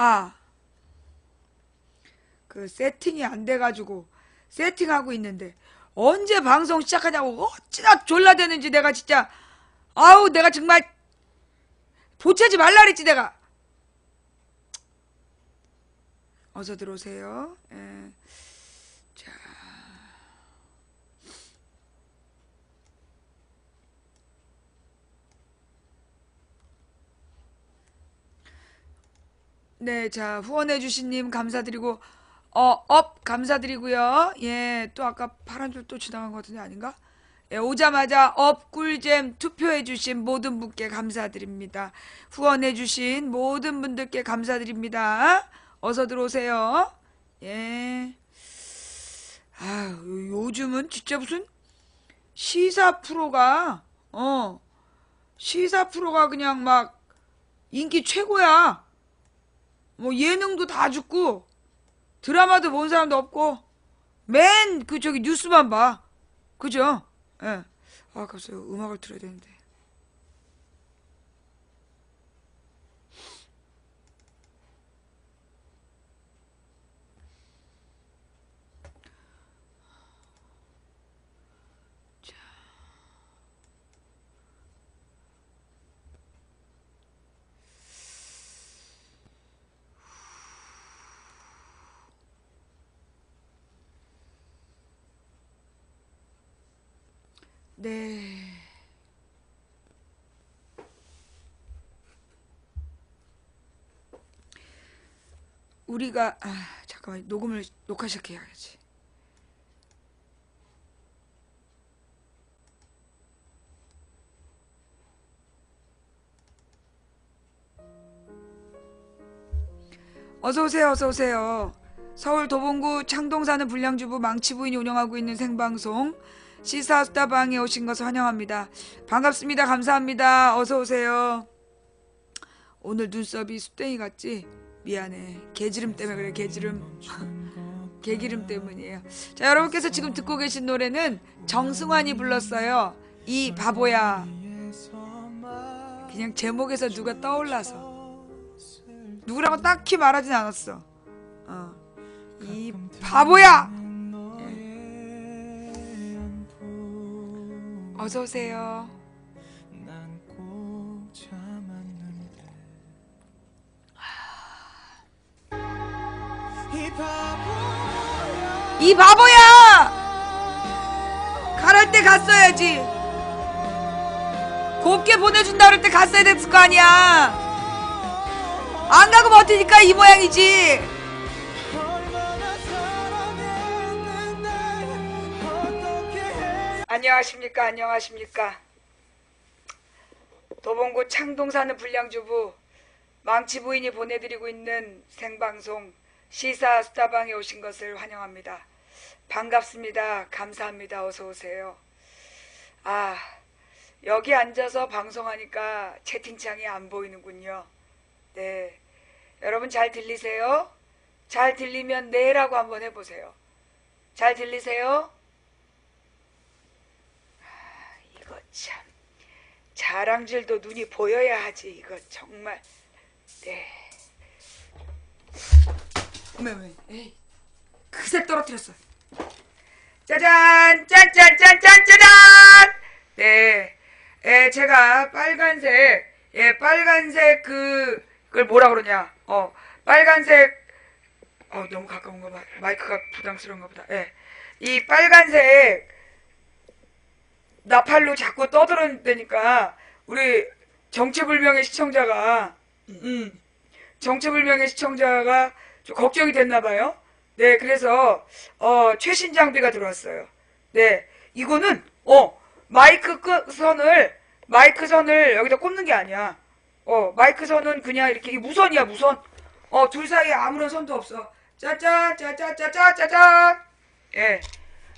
아, 그 세팅이 안 돼가지고 세팅하고 있는데 언제 방송 시작하냐고 어찌나 졸라대는지 내가 진짜 아우 내가 정말 보채지 말라 그랬지 내가. 어서 들어오세요. 예. 자, 네, 자 후원해주신님 감사드리고 업 감사드리고요. 예, 또 아까 파란 줄 또 지나간 것 같은데 아닌가? 예, 오자마자 업 꿀잼 투표해주신 모든 분께 감사드립니다. 후원해주신 모든 분들께 감사드립니다. 어서 들어오세요. 예. 아, 요즘은 진짜 무슨 시사 프로가 시사 프로가 그냥 막 인기 최고야. 뭐 예능도 다 죽고 드라마도 본 사람도 없고 맨 그 저기 뉴스만 봐. 그죠? 예. 아, 글쎄요. 음악을 틀어야 되는데. 네. 우리가 잠깐만 녹화 시작해야지. 어서 오세요. 어서 오세요. 서울 도봉구 창동 사는 불량주부 망치부인이 운영하고 있는 생방송 시사스타방에 오신 것을 환영합니다. 반갑습니다. 감사합니다. 어서 오세요. 오늘 눈썹이 숫댕이 같지? 미안해. 개지름 때문에 그래. 개지름. 개기름 때문이에요. 자, 여러분께서 지금 듣고 계신 노래는 정승환이 불렀어요. 이 바보야. 그냥 제목에서 누가 떠올라서 누구라고 딱히 말하진 않았어. 이 바보야. 어서 오세요. 이 바보야. 가랄 때 갔어야지. 곱게 보내준다 그럴 때 갔어야 됐을 거 아니야. 안 가고 버티니까 이 모양이지. 안녕하십니까. 안녕하십니까. 도봉구 창동 사는 불량주부 망치부인이 보내드리고 있는 생방송 시사 스타방에 오신 것을 환영합니다. 반갑습니다. 감사합니다. 어서 오세요. 아, 여기 앉아서 방송하니까 채팅창이 안 보이는군요. 네, 여러분 잘 들리세요? 잘 들리면 네라고 한번 해보세요. 잘 들리세요? 이거 참 자랑질도 눈이 보여야 하지. 이거 정말. 네. 왜? 에이, 그새 떨어뜨렸어. 짜잔, 짠짠짠짠 짜잔. 네, 제가 빨간색, 빨간색 그걸 뭐라 그러냐? 빨간색. 너무 가까운가 봐. 마이크가 부담스러운가 보다. 이 빨간색 나팔로 자꾸 떠들어대니까 우리 정체불명의 시청자가 좀 걱정이 됐나봐요. 네, 그래서 최신 장비가 들어왔어요. 네, 이거는 마이크 선을 여기다 꽂는 게 아니야. 마이크 선은 그냥 이렇게 무선이야, 무선. 둘 사이에 아무런 선도 없어. 짜잔, 짜잔. 예.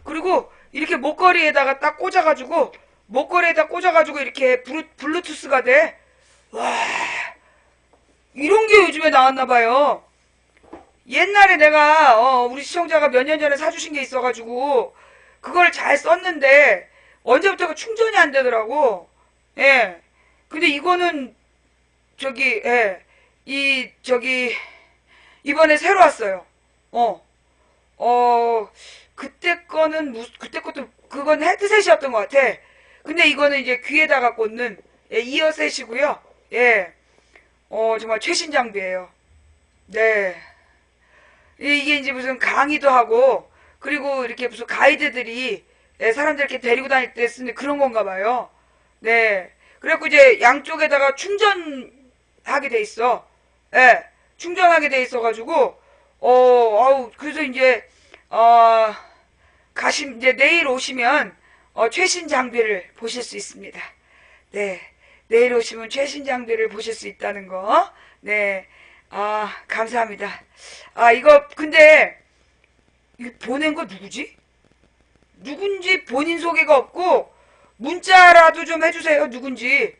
그리고 이렇게 목걸이에다가 딱 꽂아가지고 이렇게 블루투스가 돼. 와, 이런 게 요즘에 나왔나봐요. 옛날에 내가 우리 시청자가 몇 년 전에 사주신 게 있어가지고 그걸 잘 썼는데 언제부터가 충전이 안 되더라고. 예. 근데 이거는 이번에 새로 왔어요. 어, 그때 거는, 그때 것도, 그건 헤드셋이었던 것 같아. 근데 이거는 이제 귀에다가 꽂는, 예, 이어셋이고요. 예, 정말 최신 장비예요. 네. 이게 이제 무슨 강의도 하고, 그리고 이렇게 무슨 가이드들이, 예, 사람들 이렇게 데리고 다닐 때 쓰는 그런 건가 봐요. 네. 그래갖고 이제 양쪽에다가 충전하게 돼 있어. 예, 충전하게 돼 있어가지고, 그래서 이제, 어, 이제 내일 오시면, 최신 장비를 보실 수 있습니다. 네. 내일 오시면 최신 장비를 보실 수 있다는 거. 네. 감사합니다. 이거, 근데, 이거 보낸 거 누구지? 누군지 본인 소개가 없고, 문자라도 좀 해주세요. 누군지.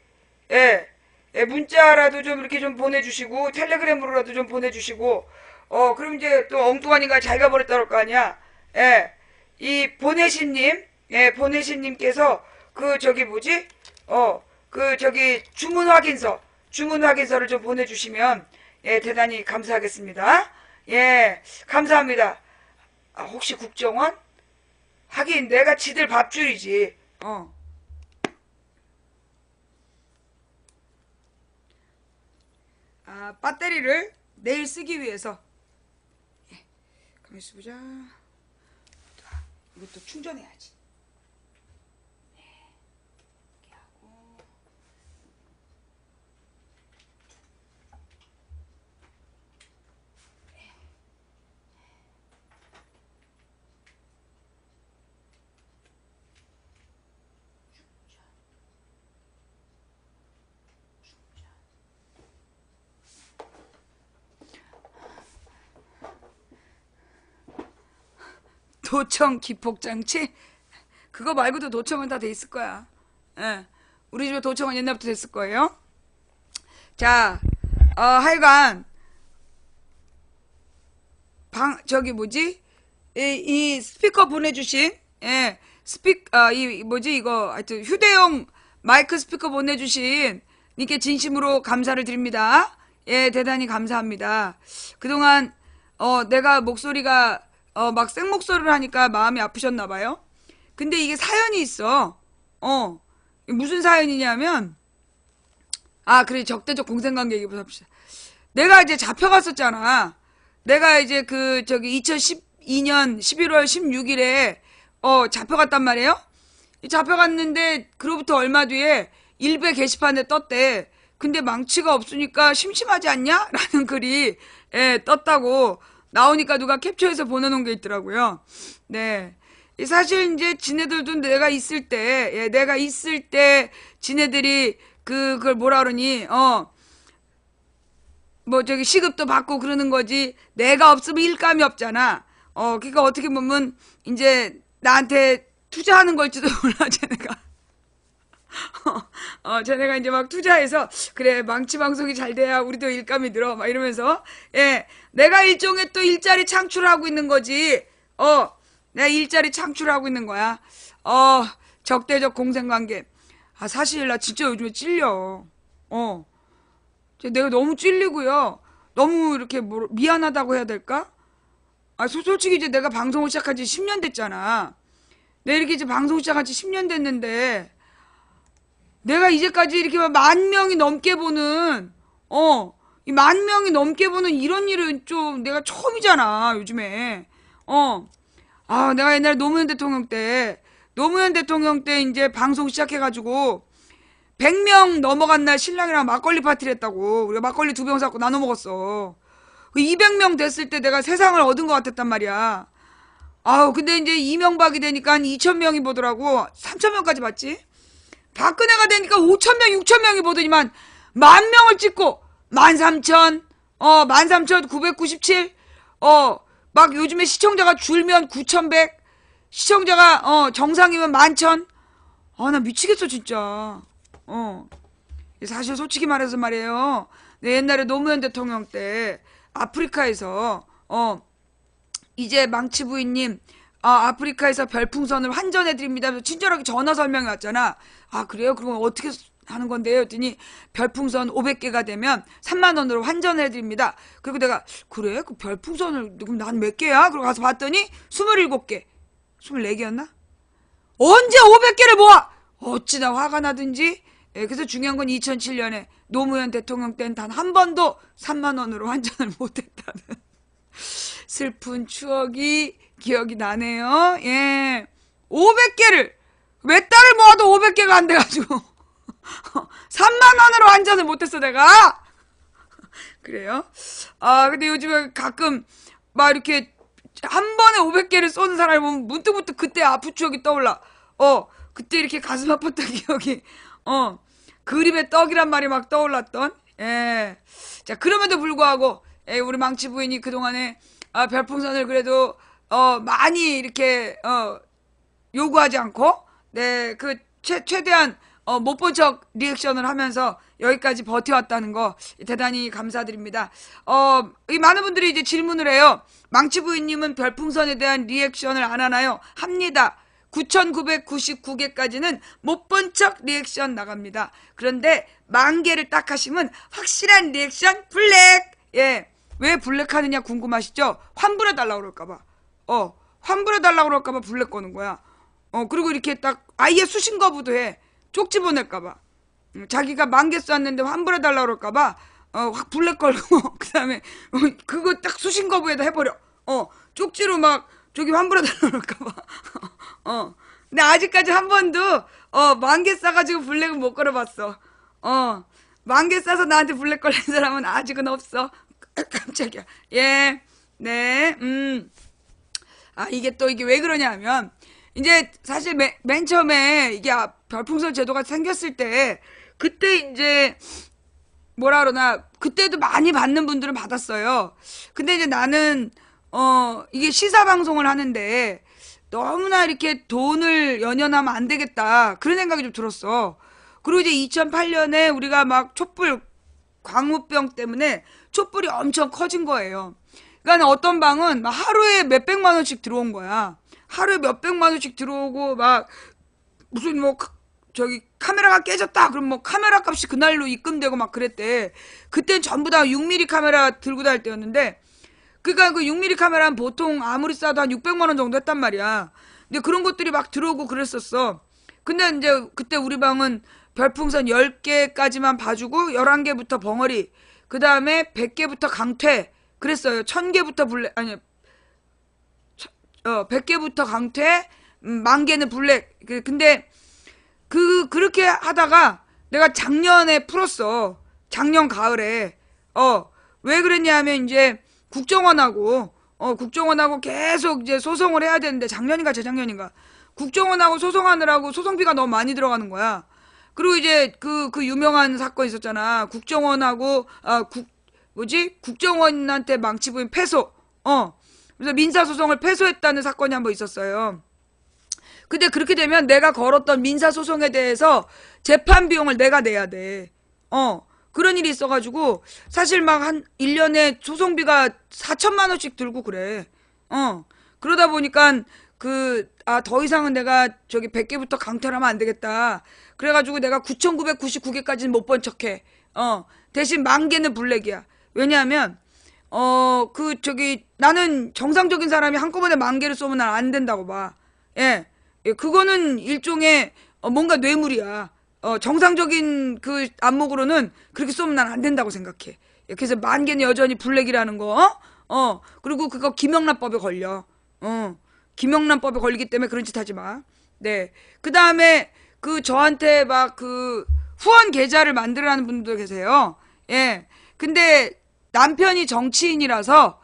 예. 예, 문자라도 좀 이렇게 좀 보내주시고, 텔레그램으로라도 좀 보내주시고, 그럼 이제 또 엉뚱하니까 자기가 보냈다 그럴 거 아니야. 예. 이 보내신님, 예, 보내신님께서, 저기 뭐지? 저기 주문 확인서를 좀 보내주시면, 예, 대단히 감사하겠습니다. 예, 감사합니다. 혹시 국정원? 하긴 내가 지들 밥줄이지. 배터리를 내일 쓰기 위해서. 예, 가만 있어 보자. 이것도 충전해야지. 이렇게 하고. 도청 기폭장치? 그거 말고도 도청은 다 돼 있을 거야. 예. 우리 집에 도청은 옛날부터 됐을 거예요. 자, 하여간, 저기 뭐지? 이 스피커 보내주신, 예, 이 뭐지, 이거, 하여튼, 휴대용 마이크 스피커 보내주신, 님께 진심으로 감사를 드립니다. 예, 대단히 감사합니다. 그동안, 내가 목소리가, 막 생목소리를 하니까 마음이 아프셨나봐요. 근데 이게 사연이 있어. 무슨 사연이냐면, 그래, 적대적 공생관계 얘기부터 합시다. 내가 이제 잡혀갔었잖아. 내가 이제 저기 2012년 11월 16일에, 잡혀갔단 말이에요? 잡혀갔는데, 그로부터 얼마 뒤에 일베 게시판에 떴대. 근데 망치가 없으니까 심심하지 않냐? 라는 글이, 예, 떴다고. 나오니까 누가 캡처해서 보내놓은 게 있더라고요. 네. 사실 이제 지네들도 내가 있을 때, 예, 내가 있을 때 지네들이 그걸 뭐라 그러니, 뭐 저기 시급도 받고 그러는 거지. 내가 없으면 일감이 없잖아. 그러니까 어떻게 보면 이제 나한테 투자하는 걸지도 몰라, 쟤네가. 쟤네가 이제 막 투자해서, 그래, 망치 방송이 잘 돼야 우리도 일감이 늘어, 막 이러면서, 예, 내가 일종의 또 일자리 창출하고 있는 거지. 내가 일자리 창출하고 있는 거야. 적대적 공생관계. 사실 나 진짜 요즘에 찔려. 내가 너무 찔리고요. 너무 이렇게 미안하다고 해야 될까? 솔직히 이제 내가 방송을 시작한 지 10년 됐잖아. 내가 이렇게 이제 방송 시작한 지 10년 됐는데, 내가 이제까지 이렇게 10,000명이 넘게 보는, 이 10,000명이 넘게 보는 이런 일은 좀 내가 처음이잖아, 요즘에. 내가 옛날에 노무현 대통령 때 이제 방송 시작해가지고, 100명 넘어간 날 신랑이랑 막걸리 파티를 했다고. 우리가 막걸리 2병 사고 나눠 먹었어. 200명 됐을 때 내가 세상을 얻은 것 같았단 말이야. 근데 이제 이명박이 되니까 한 2,000명이 보더라고. 3,000명까지 봤지? 박근혜가 되니까 5,000명, 6,000명이 보더니만 10,000명을 찍고 13,000, 13,997, 막 요즘에 시청자가 줄면 9,100, 시청자가 정상이면 11,000. 나 미치겠어 진짜. 사실 솔직히 말해서 말이에요. 내 옛날에 노무현 대통령 때 아프리카에서 이제 망치 부인님 아프리카에서 별풍선을 환전해드립니다. 친절하게 전화 설명이 왔잖아. 그래요? 그러면 어떻게 하는 건데요. 했더니 별풍선 500개가 되면 3만 원으로 환전해 드립니다. 그리고 내가 그래? 그 별풍선을 그럼 난 몇 개야? 그러고 가서 봤더니 27개. 24개였나? 언제 500개를 모아? 어찌나 화가 나든지. 예, 그래서 중요한 건 2007년에 노무현 대통령 때는 단 한 번도 3만 원으로 환전을 못했다는 슬픈 추억이 기억이 나네요. 예. 500개를 몇 달을 모아도 500개가 안 돼가지고 3만 원으로 환전을 못했어 내가. 그래요? 아 근데 요즘에 가끔 막 이렇게 한 번에 500개를 쏘는 사람을 보면 문득문득 그때 아픈 추억이 떠올라. 그때 이렇게 가슴 아팠던 기억이 그림의 떡이란 말이 막 떠올랐던. 예. 자 그럼에도 불구하고 우리 망치 부인이 그동안에 별풍선을 그래도 많이 이렇게 요구하지 않고 네 그 최대한 못 본 척 리액션을 하면서 여기까지 버텨왔다는 거 대단히 감사드립니다. 이 많은 분들이 이제 질문을 해요. 망치 부인님은 별풍선에 대한 리액션을 안 하나요? 합니다. 9,999개까지는 못 본 척 리액션 나갑니다. 그런데 10,000개를 딱 하시면 확실한 리액션 블랙. 예. 왜 블랙 하느냐 궁금하시죠? 환불해 달라고 그럴까봐. 환불해 달라고 그럴까봐 블랙 거는 거야. 그리고 이렇게 딱 아예 수신 거부도 해. 쪽지 보낼까봐. 자기가 10,000개 쐈는데 환불해 달라고 그럴까봐 확 블랙 걸고 그 다음에 그거 딱 수신 거부에다 해버려. 쪽지로 막 저기 환불해 달라고 그럴까봐. 근데 아직까지 한 번도 10,000개 싸가지고 블랙은 못 걸어봤어. 10,000개 싸서 나한테 블랙 걸린 사람은 아직은 없어. 깜짝이야. 예. 네. 이게 또 이게 왜 그러냐 하면 이제 사실 맨 처음에 이게 별풍선 제도가 생겼을 때 그때 이제 뭐라 그러나 그때도 많이 받는 분들은 받았어요. 근데 이제 나는 이게 시사 방송을 하는데 너무나 이렇게 돈을 연연하면 안 되겠다 그런 생각이 좀 들었어. 그리고 이제 2008년에 우리가 막 촛불 광우병 때문에 촛불이 엄청 커진 거예요. 그러니까 어떤 방은 막 하루에 몇백만 원씩 들어온 거야. 하루에 몇백만 원씩 들어오고 막 무슨 뭐 저기 카메라가 깨졌다 그럼 뭐 카메라 값이 그날로 입금되고 막 그랬대. 그땐 전부 다 6mm 카메라 들고 다닐 때였는데 그러니까 그 6mm 카메라는 보통 아무리 싸도 한 600만 원 정도 했단 말이야. 근데 그런 것들이 막 들어오고 그랬었어. 근데 이제 그때 우리 방은 별풍선 10개까지만 봐주고 11개부터 벙어리 그 다음에 100개부터 강퇴 그랬어요. 1000개부터 블랙 아니 100개부터 강퇴 10,000개는 블랙. 근데 그렇게 하다가 내가 작년에 풀었어. 작년 가을에. 왜 그랬냐 하면 이제 국정원하고 계속 이제 소송을 해야 되는데 작년인가 재작년인가 국정원하고 소송하느라고 소송비가 너무 많이 들어가는 거야. 그리고 이제 그 유명한 사건 있었잖아. 국정원하고 국정원한테 망치부인 패소. 그래서 민사소송을 패소했다는 사건이 한번 있었어요. 근데 그렇게 되면 내가 걸었던 민사소송에 대해서 재판 비용을 내가 내야 돼. 그런 일이 있어가지고 사실 막 한 1년에 소송비가 4천만 원씩 들고 그래. 그러다 보니까 더 이상은 내가 저기 100개부터 강퇴를 하면 안 되겠다. 그래가지고 내가 9,999개까지는 못 본 척해. 대신 10,000개는 블랙이야. 왜냐하면 나는 정상적인 사람이 한꺼번에 10,000개를 쏘면 난 안 된다고 봐. 예. 그거는 일종의 뭔가 뇌물이야. 정상적인 그 안목으로는 그렇게 쏘면 난 안 된다고 생각해. 그래서 10,000개는 여전히 블랙이라는 거. 그리고 그거 김영란법에 걸려. 김영란법에 걸리기 때문에 그런 짓 하지 마. 네. 그 다음에 저한테 막 후원 계좌를 만들라는 분들 계세요. 예. 근데 남편이 정치인이라서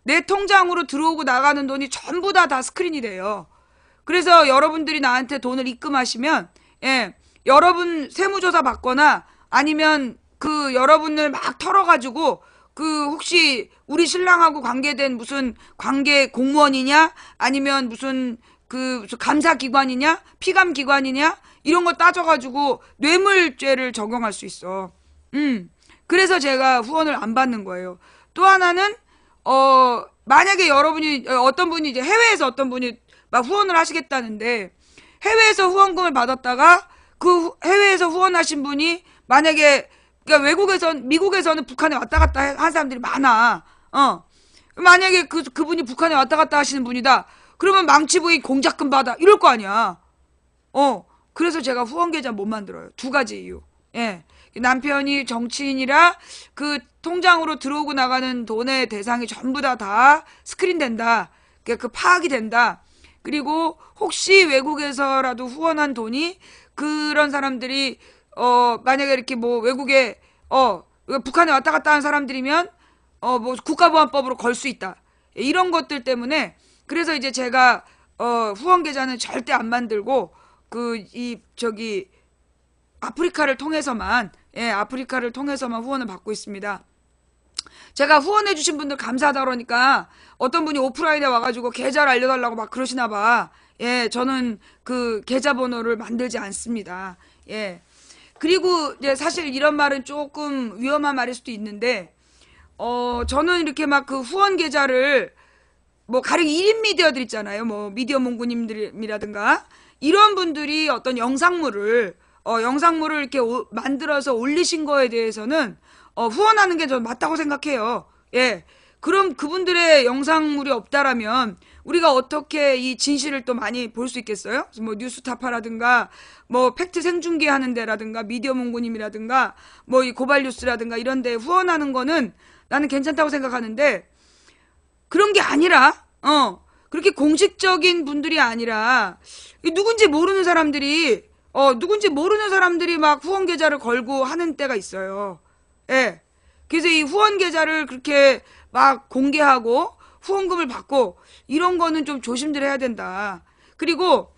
내 통장으로 들어오고 나가는 돈이 전부 다 스크린이 돼요. 그래서 여러분들이 나한테 돈을 입금하시면, 예, 여러분 세무조사 받거나 아니면 여러분을 막 털어가지고 혹시 우리 신랑하고 관계된 무슨 관계 공무원이냐 아니면 무슨 감사기관이냐 피감기관이냐 이런 거 따져가지고 뇌물죄를 적용할 수 있어. 그래서 제가 후원을 안 받는 거예요. 또 하나는 만약에 여러분이 어떤 분이 이제 해외에서 어떤 분이 막 후원을 하시겠다는데 해외에서 후원금을 받았다가 그 해외에서 후원하신 분이 만약에 그러니까 미국에서는 북한에 왔다 갔다 한 사람들이 많아. 만약에 그분이 북한에 왔다 갔다 하시는 분이다. 그러면 망치부인 공작금 받아. 이럴 거 아니야. 그래서 제가 후원 계좌 못 만들어요. 두 가지 이유. 예. 남편이 정치인이라 그 통장으로 들어오고 나가는 돈의 대상이 전부 다 스크린 된다. 그 파악이 된다. 그리고 혹시 외국에서라도 후원한 돈이 그런 사람들이 만약에 이렇게 뭐 외국에 북한에 왔다 갔다 한 사람들이면 뭐 국가보안법으로 걸 수 있다. 이런 것들 때문에 그래서 이제 제가 후원 계좌는 절대 안 만들고 아프리카를 통해서만 후원을 받고 있습니다. 제가 후원해주신 분들 감사하다 그러니까 어떤 분이 오프라인에 와가지고 계좌를 알려달라고 막 그러시나 봐. 예, 저는 그 계좌번호를 만들지 않습니다. 예. 그리고 이제 사실 이런 말은 조금 위험한 말일 수도 있는데, 저는 이렇게 막 그 후원 계좌를 뭐 가령 1인 미디어들 있잖아요. 뭐 미디어 몽구님이라든가 이런 분들이 어떤 영상물을 이렇게 만들어서 올리신 거에 대해서는 후원하는 게 저는 맞다고 생각해요. 예. 그럼 그분들의 영상물이 없다라면 우리가 어떻게 이 진실을 또 많이 볼 수 있겠어요? 뭐 뉴스타파라든가 뭐 팩트 생중계하는 데라든가 미디어 몽고님이라든가 뭐 이 고발뉴스라든가 이런 데 후원하는 거는 나는 괜찮다고 생각하는데 그런 게 아니라 그렇게 공식적인 분들이 아니라 누군지 모르는 사람들이 막 후원 계좌를 걸고 하는 때가 있어요. 예. 그래서 이 후원 계좌를 그렇게 막 공개하고 후원금을 받고 이런 거는 좀 조심들 해야 된다. 그리고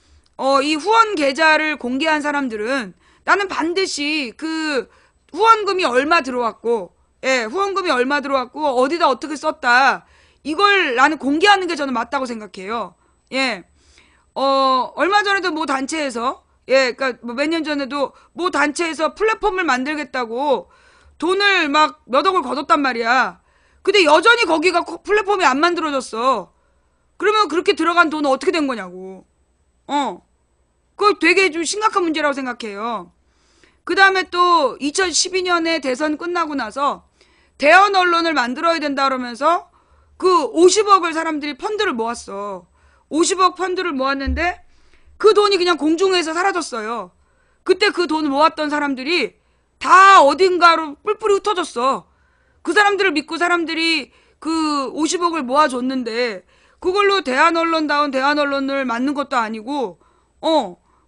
이 후원 계좌를 공개한 사람들은 나는 반드시 그 후원금이 얼마 들어왔고 후원금이 얼마 들어왔고 어디다 어떻게 썼다. 이걸 나는 공개하는 게 저는 맞다고 생각해요. 예. 얼마 전에도 모 단체에서 그러니까 뭐 몇 년 전에도 모 단체에서 플랫폼을 만들겠다고 돈을 막 몇 억을 거뒀단 말이야. 근데 여전히 거기가 플랫폼이 안 만들어졌어. 그러면 그렇게 들어간 돈은 어떻게 된 거냐고. 그거 되게 좀 심각한 문제라고 생각해요. 그 다음에 또 2012년에 대선 끝나고 나서 대언 언론을 만들어야 된다 그러면서 그 50억을 사람들이 펀드를 모았어. 50억 펀드를 모았는데 그 돈이 그냥 공중에서 사라졌어요. 그때 그 돈을 모았던 사람들이 다 어딘가로 뿔뿔이 흩어졌어. 그 사람들을 믿고 사람들이 그 50억을 모아줬는데 그걸로 대한언론다운 대한언론을 만든 것도 아니고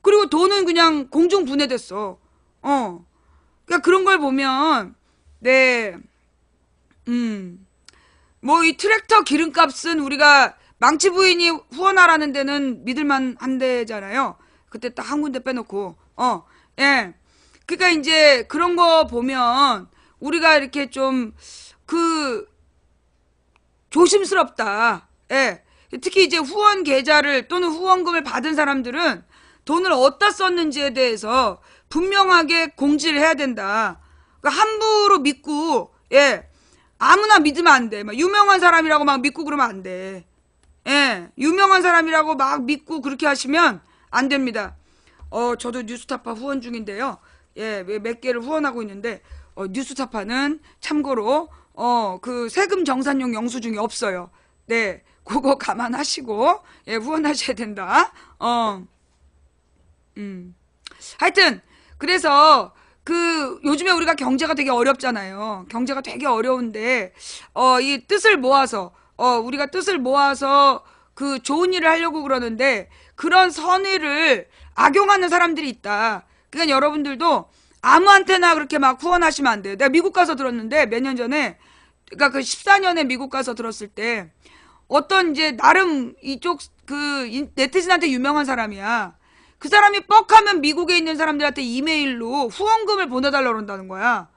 그리고 돈은 그냥 공중 분해됐어. 그러니까 그런 걸 보면 네. 뭐 이 트랙터 기름값은 우리가 망치 부인이 후원하라는 데는 믿을만 한 데잖아요. 그때 딱 한 군데 빼놓고 예. 그러니까 이제 그런 거 보면 우리가 이렇게 좀 조심스럽다. 예. 특히 이제 후원 계좌를 또는 후원금을 받은 사람들은 돈을 어디다 썼는지에 대해서 분명하게 공지를 해야 된다. 그러니까 함부로 믿고 아무나 믿으면 안 돼. 막 유명한 사람이라고 막 믿고 그러면 안 돼. 유명한 사람이라고 막 믿고 그렇게 하시면 안 됩니다. 저도 뉴스타파 후원 중인데요. 몇 개를 후원하고 있는데 뉴스타파는 참고로 그 세금 정산용 영수증이 없어요. 네, 그거 감안하시고 후원하셔야 된다. 하여튼 그래서 요즘에 우리가 경제가 되게 어렵잖아요. 경제가 되게 어려운데 이 뜻을 모아서 우리가 뜻을 모아서 그 좋은 일을 하려고 그러는데 그런 선의를 악용하는 사람들이 있다. 그러니까 여러분들도 아무한테나 그렇게 막 후원하시면 안 돼요. 내가 미국 가서 들었는데 몇 년 전에 그러니까 그 14년에 미국 가서 들었을 때 어떤 이제 나름 이쪽 네티즌한테 유명한 사람이야. 그 사람이 뻑하면 미국에 있는 사람들한테 이메일로 후원금을 보내달라고 그런다는 거야.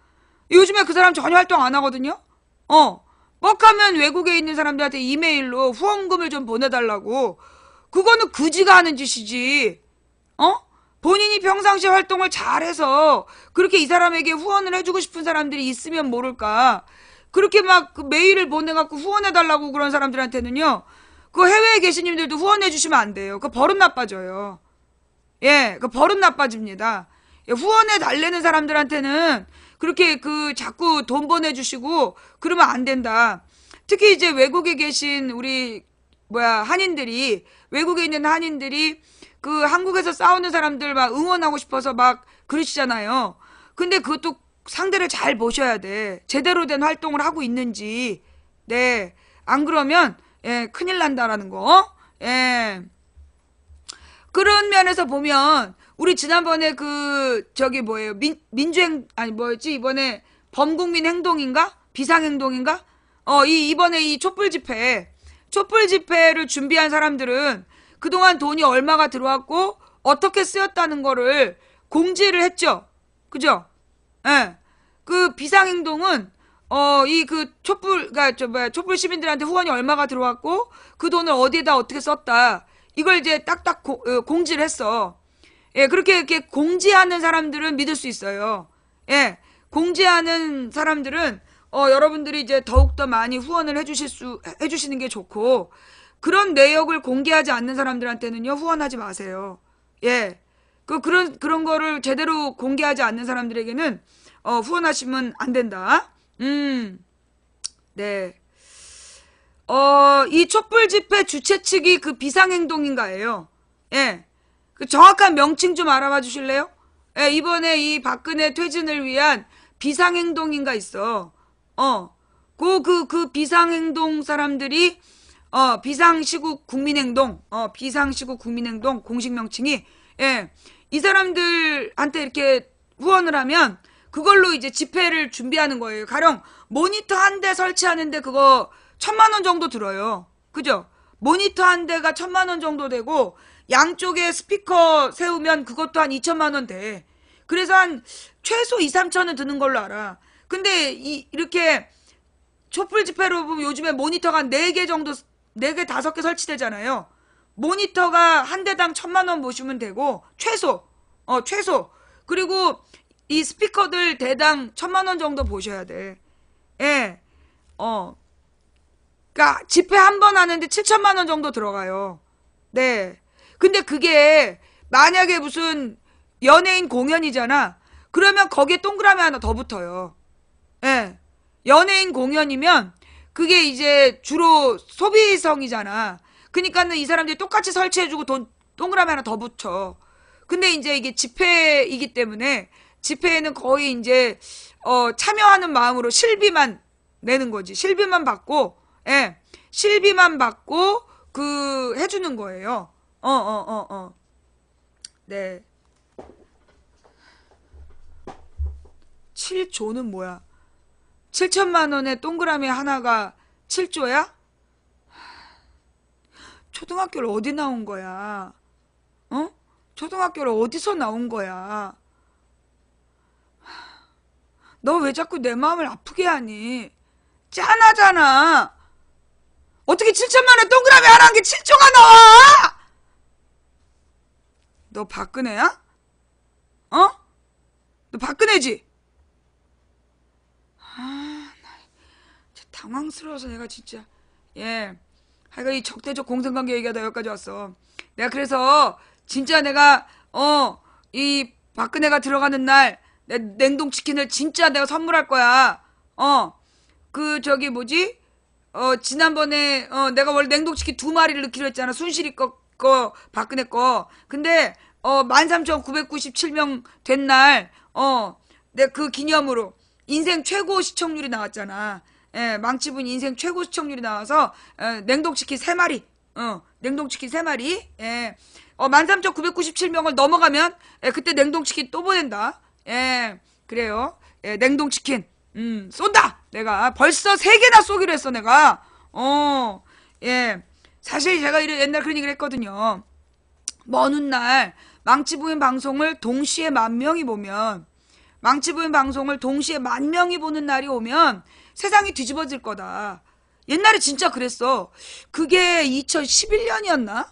요즘에 그 사람 전혀 활동 안 하거든요. 뻑하면 외국에 있는 사람들한테 이메일로 후원금을 좀 보내달라고. 그거는 그지가 하는 짓이지. 본인이 평상시 활동을 잘해서 그렇게 이 사람에게 후원을 해주고 싶은 사람들이 있으면 모를까. 그렇게 막 메일을 보내갖고 후원해달라고 그런 사람들한테는요. 그 해외에 계신 님들도 후원해주시면 안 돼요. 그 버릇 나빠져요. 그 버릇 나빠집니다. 후원해 달래는 사람들한테는 그렇게 그 자꾸 돈 보내주시고 그러면 안 된다. 특히 이제 외국에 계신 우리 한인들이, 외국에 있는 한인들이 그 한국에서 싸우는 사람들 막 응원하고 싶어서 막 그러시잖아요. 근데 그것도 상대를 잘 보셔야 돼. 제대로 된 활동을 하고 있는지. 네. 안 그러면 큰일 난다라는 거. 예. 그런 면에서 보면 우리 지난번에 민주행 아니 뭐였지, 이번에 범국민 행동인가 비상행동인가, 이번에 이 촛불 집회를 준비한 사람들은 그동안 돈이 얼마가 들어왔고 어떻게 쓰였다는 거를 공지를 했죠. 그죠? 예. 그 비상행동은 촛불 시민들한테 후원이 얼마가 들어왔고 그 돈을 어디에다 어떻게 썼다, 이걸 이제 딱딱 공지를 했어. 예, 그렇게 이렇게 공지하는 사람들은 믿을 수 있어요. 예, 공지하는 사람들은 여러분들이 이제 더욱더 많이 후원을 해주시는 게 좋고, 그런 내역을 공개하지 않는 사람들한테는요, 후원하지 마세요. 예, 그런 거를 제대로 공개하지 않는 사람들에게는 후원하시면 안 된다. 네. 이 촛불 집회 주최 측이 그 비상행동인가예요. 예. 그 정확한 명칭 좀 알아봐 주실래요? 예, 이번에 이 박근혜 퇴진을 위한 비상행동인가 있어. 그 비상행동 사람들이, 비상시국 국민행동, 비상시국 국민행동 공식 명칭이, 예, 이 사람들한테 이렇게 후원을 하면 그걸로 이제 집회를 준비하는 거예요. 가령 모니터 한 대 설치하는데 그거 1,000만 원 정도 들어요. 그죠? 모니터 한 대가 1,000만 원 정도 되고, 양쪽에 스피커 세우면 그것도 한 2천만 원 돼. 그래서 한 최소 2, 3천은 드는 걸로 알아. 근데 이렇게 촛불 집회로 보면 요즘에 모니터가 한 4개 정도, 4개, 5개 설치되잖아요. 모니터가 한 대당 1,000만 원 보시면 되고, 최소. 그리고 이 스피커들 대당 1,000만 원 정도 보셔야 돼. 예. 그러니까 집회 한 번 하는데 7천만 원 정도 들어가요. 네. 근데 그게 만약에 무슨 연예인 공연이잖아. 그러면 거기에 동그라미 하나 더 붙어요. 예. 연예인 공연이면 그게 이제 주로 소비성이잖아. 그러니까는 이 사람들이 똑같이 설치해주고 동그라미 하나 더 붙여. 근데 이제 이게 집회이기 때문에 집회에는 거의 이제 참여하는 마음으로 실비만 내는 거지. 실비만 받고, 예, 실비만 받고 해주는 거예요. 네. 7조는 뭐야? 7천만 원에 동그라미 하나가 7조야? 초등학교를 어디 나온 거야? 초등학교를 어디서 나온 거야? 너 왜 자꾸 내 마음을 아프게 하니? 짠하잖아. 어떻게 7천만 원 동그라미 하나 한 게 7조가 나와? 너 박근혜야? 너 박근혜지? 나 진짜 당황스러워서 내가 진짜. 예. 하여간 이 적대적 공생관계 얘기가 다 여기까지 왔어. 내가 그래서 진짜 내가 이 박근혜가 들어가는 날 내 냉동치킨을 진짜 내가 선물할 거야. 지난번에 내가 원래 냉동치킨 2마리를 넣기로 했잖아. 순실이 거 박근혜 거. 근데 13,997명 된 날 내 그 기념으로 인생 최고 시청률이 나왔잖아. 예, 망치분 인생 최고 시청률이 나와서 냉동치킨 3마리. 냉동치킨 3마리. 예. 13,997명을 넘어가면 그때 냉동치킨 또 보낸다. 예. 그래요. 예, 냉동치킨 쏜다. 내가 벌써 3개나 쏘기로 했어. 내가. 예. 사실 제가 옛날 그런 얘기를 했거든요. 먼 훗날 망치부인 방송을 동시에 10,000명이 보면, 망치부인 방송을 동시에 10,000명이 보는 날이 오면 세상이 뒤집어질 거다. 옛날에 진짜 그랬어. 그게 2011년이었나?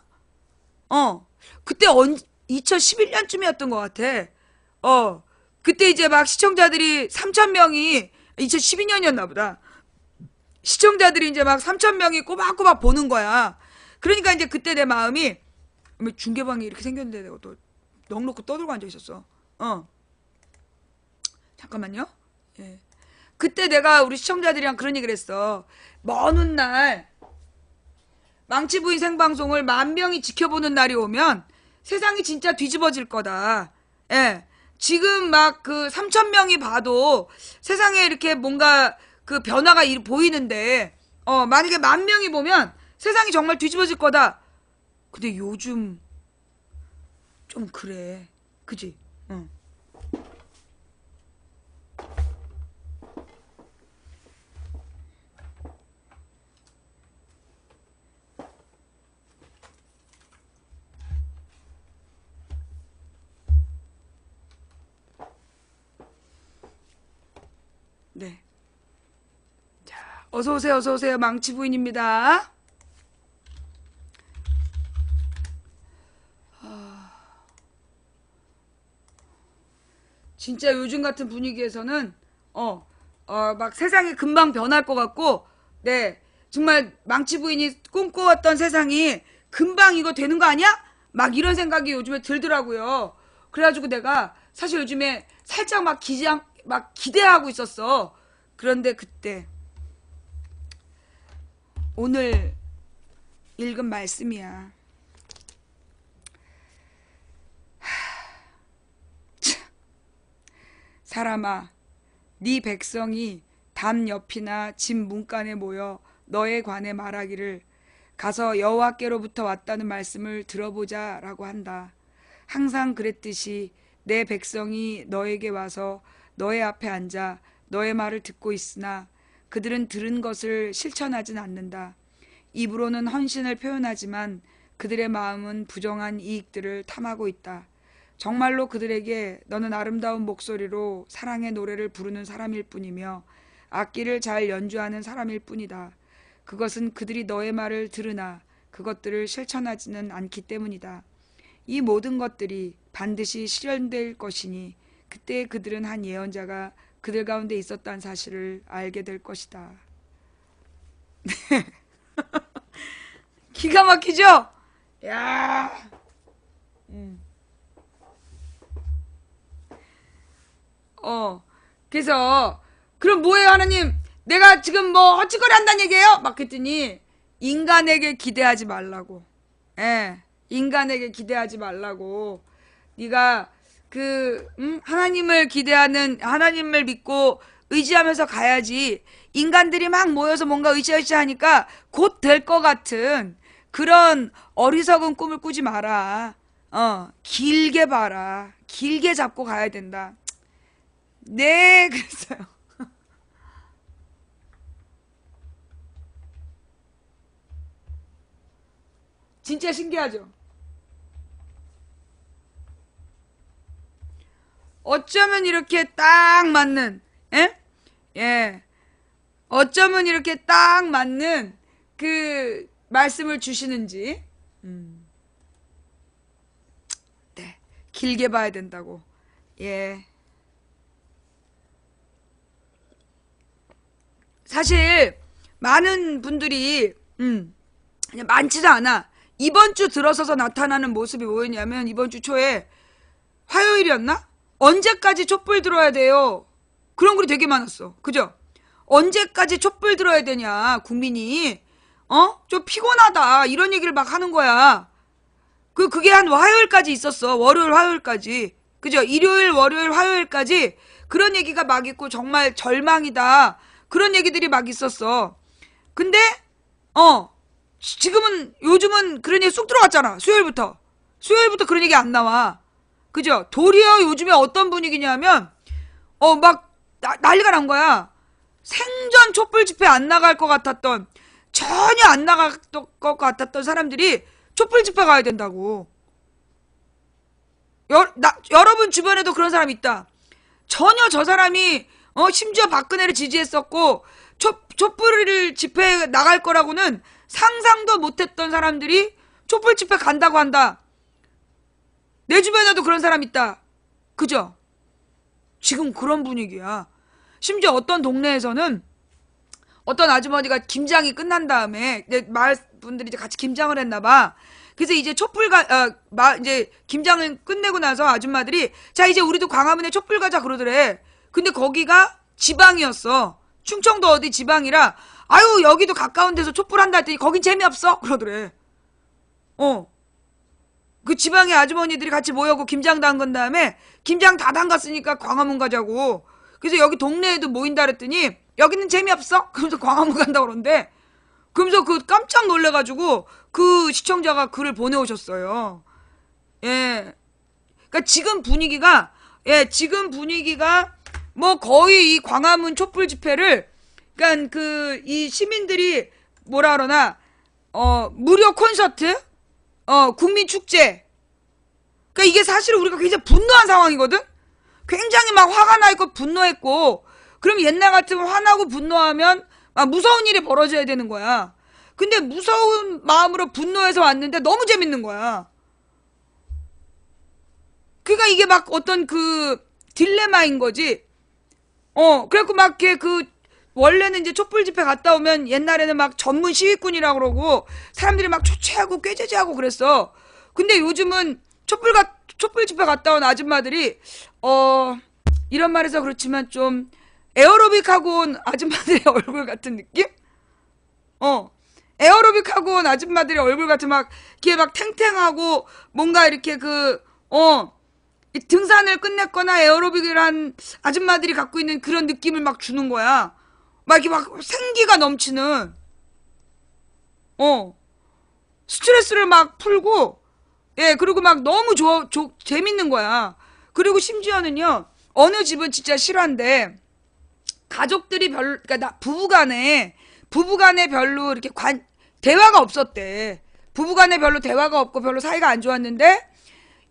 그때 2011년쯤이었던 것 같아. 그때 이제 막 시청자들이 3,000명이 2012년이었나 보다. 시청자들이 이제 막 3,000명이 꼬박꼬박 보는 거야. 그러니까 이제 그때 내 마음이, 중계방이 이렇게 생겼는데 내가 또 넋 놓고 떠들고 앉아 있었어. 잠깐만요. 예. 그때 내가 우리 시청자들이랑 그런 얘기를 했어. 먼 훗날 망치부인 생방송을 10,000명이 지켜보는 날이 오면 세상이 진짜 뒤집어질 거다. 예. 지금 막 그 3,000명이 봐도 세상에 이렇게 뭔가 그 변화가 보이는데, 만약에 10,000명이 보면 세상이 정말 뒤집어질 거다. 근데 요즘 좀 그래. 그지? 응. 네. 자, 어서오세요, 어서오세요. 망치부인입니다. 진짜 요즘 같은 분위기에서는, 막 세상이 금방 변할 것 같고, 네. 정말 망치부인이 꿈꿔왔던 세상이 금방 이거 되는 거 아니야? 막 이런 생각이 요즘에 들더라고요. 그래가지고 내가 사실 요즘에 살짝 막 기대하고 있었어. 그런데 그때, 오늘 읽은 말씀이야. 사람아, 네 백성이 담 옆이나 집 문간에 모여 너에 관해 말하기를 가서 여호와께로부터 왔다는 말씀을 들어보자 라고 한다. 항상 그랬듯이 내 백성이 너에게 와서 너의 앞에 앉아 너의 말을 듣고 있으나 그들은 들은 것을 실천하진 않는다. 입으로는 헌신을 표현하지만 그들의 마음은 부정한 이익들을 탐하고 있다. 정말로 그들에게 너는 아름다운 목소리로 사랑의 노래를 부르는 사람일 뿐이며 악기를 잘 연주하는 사람일 뿐이다. 그것은 그들이 너의 말을 들으나 그것들을 실천하지는 않기 때문이다. 이 모든 것들이 반드시 실현될 것이니 그때 그들은 한 예언자가 그들 가운데 있었다는 사실을 알게 될 것이다. 기가 막히죠? 야. 그래서 그럼 뭐예요, 하나님? 내가 지금 뭐 헛짓거리 한다는 얘기예요? 막 그랬더니 인간에게 기대하지 말라고. 예, 인간에게 기대하지 말라고. 네가 하나님을 기대하는, 하나님을 믿고 의지하면서 가야지. 인간들이 막 모여서 뭔가 으쌰으쌰 하니까 곧 될 것 같은 그런 어리석은 꿈을 꾸지 마라. 길게 봐라. 길게 잡고 가야 된다. 네, 그랬어요. 진짜 신기하죠? 어쩌면 이렇게 딱 맞는, 예? 예. 어쩌면 이렇게 딱 맞는 그 말씀을 주시는지, 네. 길게 봐야 된다고. 예. 사실, 많은 분들이, 그냥 많지도 않아. 이번 주 들어서서 나타나는 모습이 뭐였냐면, 이번 주 초에 화요일이었나? 언제까지 촛불 들어야 돼요? 그런 글이 되게 많았어. 그죠? 언제까지 촛불 들어야 되냐, 국민이. 좀 피곤하다. 이런 얘기를 막 하는 거야. 그게 한 화요일까지 있었어. 월요일, 화요일까지. 그죠? 일요일, 월요일, 화요일까지 그런 얘기가 막 있고 정말 절망이다. 그런 얘기들이 막 있었어. 근데, 지금은, 요즘은 그런 얘기 쑥 들어갔잖아. 수요일부터. 수요일부터 그런 얘기 안 나와. 그죠? 도리어 요즘에 어떤 분위기냐면, 막, 난리가 난 거야. 생전 촛불 집회 안 나갈 것 같았던, 전혀 안 나갈 것 같았던 사람들이 촛불 집회 가야 된다고. 여러분 주변에도 그런 사람 있다. 전혀 저 사람이, 심지어 박근혜를 지지했었고, 촛불 집회 나갈 거라고는 상상도 못했던 사람들이 촛불 집회 간다고 한다. 내 주변에도 그런 사람 있다. 그죠? 지금 그런 분위기야. 심지어 어떤 동네에서는 어떤 아주머니가 김장이 끝난 다음에 마을 분들이 이제 같이 김장을 했나봐. 그래서 이제 이제 김장을 끝내고 나서 아줌마들이 자 이제 우리도 광화문에 촛불 가자 그러더래. 근데 거기가 지방이었어. 충청도 어디 지방이라, 아유, 여기도 가까운 데서 촛불 한다 했더니 거긴 재미없어? 그러더래. 그 지방의 아주머니들이 같이 모여고 김장 담근 다음에 김장 다 담갔으니까 광화문 가자고. 그래서 여기 동네에도 모인다 그랬더니 여기는 재미없어? 그러면서 광화문 간다고 그러는데, 그러면서 그 깜짝 놀래가지고 그 시청자가 글을 보내오셨어요. 예. 그러니까 지금 분위기가 뭐 거의 이 광화문 촛불 집회를, 그러니까 그 이 시민들이 뭐라 그러나, 무료 콘서트, 국민 축제. 그러니까 이게 사실 우리가 굉장히 분노한 상황이거든. 굉장히 막 화가 나 있고 분노했고, 그럼 옛날 같으면 화나고 분노하면 막 무서운 일이 벌어져야 되는 거야. 근데 무서운 마음으로 분노해서 왔는데 너무 재밌는 거야. 그러니까 이게 막 어떤 그 딜레마인 거지. 그래갖고 막 이렇게 원래는 이제 촛불 집회 갔다 오면 옛날에는 막 전문 시위꾼이라고 그러고 사람들이 막 초췌하고 꾀죄죄하고 그랬어. 근데 요즘은 촛불 집회 갔다 온 아줌마들이, 이런 말해서 그렇지만 좀 에어로빅 하고 온 아줌마들의 얼굴 같은 느낌? 에어로빅 하고 온 아줌마들의 얼굴 같은, 막 이렇게 막 탱탱하고 뭔가 이렇게 이 등산을 끝냈거나 에어로빅을 한 아줌마들이 갖고 있는 그런 느낌을 막 주는 거야. 막 이렇게 막 생기가 넘치는, 스트레스를 막 풀고, 예, 그리고 막 너무 재밌는 거야. 그리고 심지어는요, 어느 집은 진짜 실화인데, 가족들이 그러니까 부부간에 별로 이렇게 대화가 없었대. 부부간에 별로 대화가 없고 별로 사이가 안 좋았는데,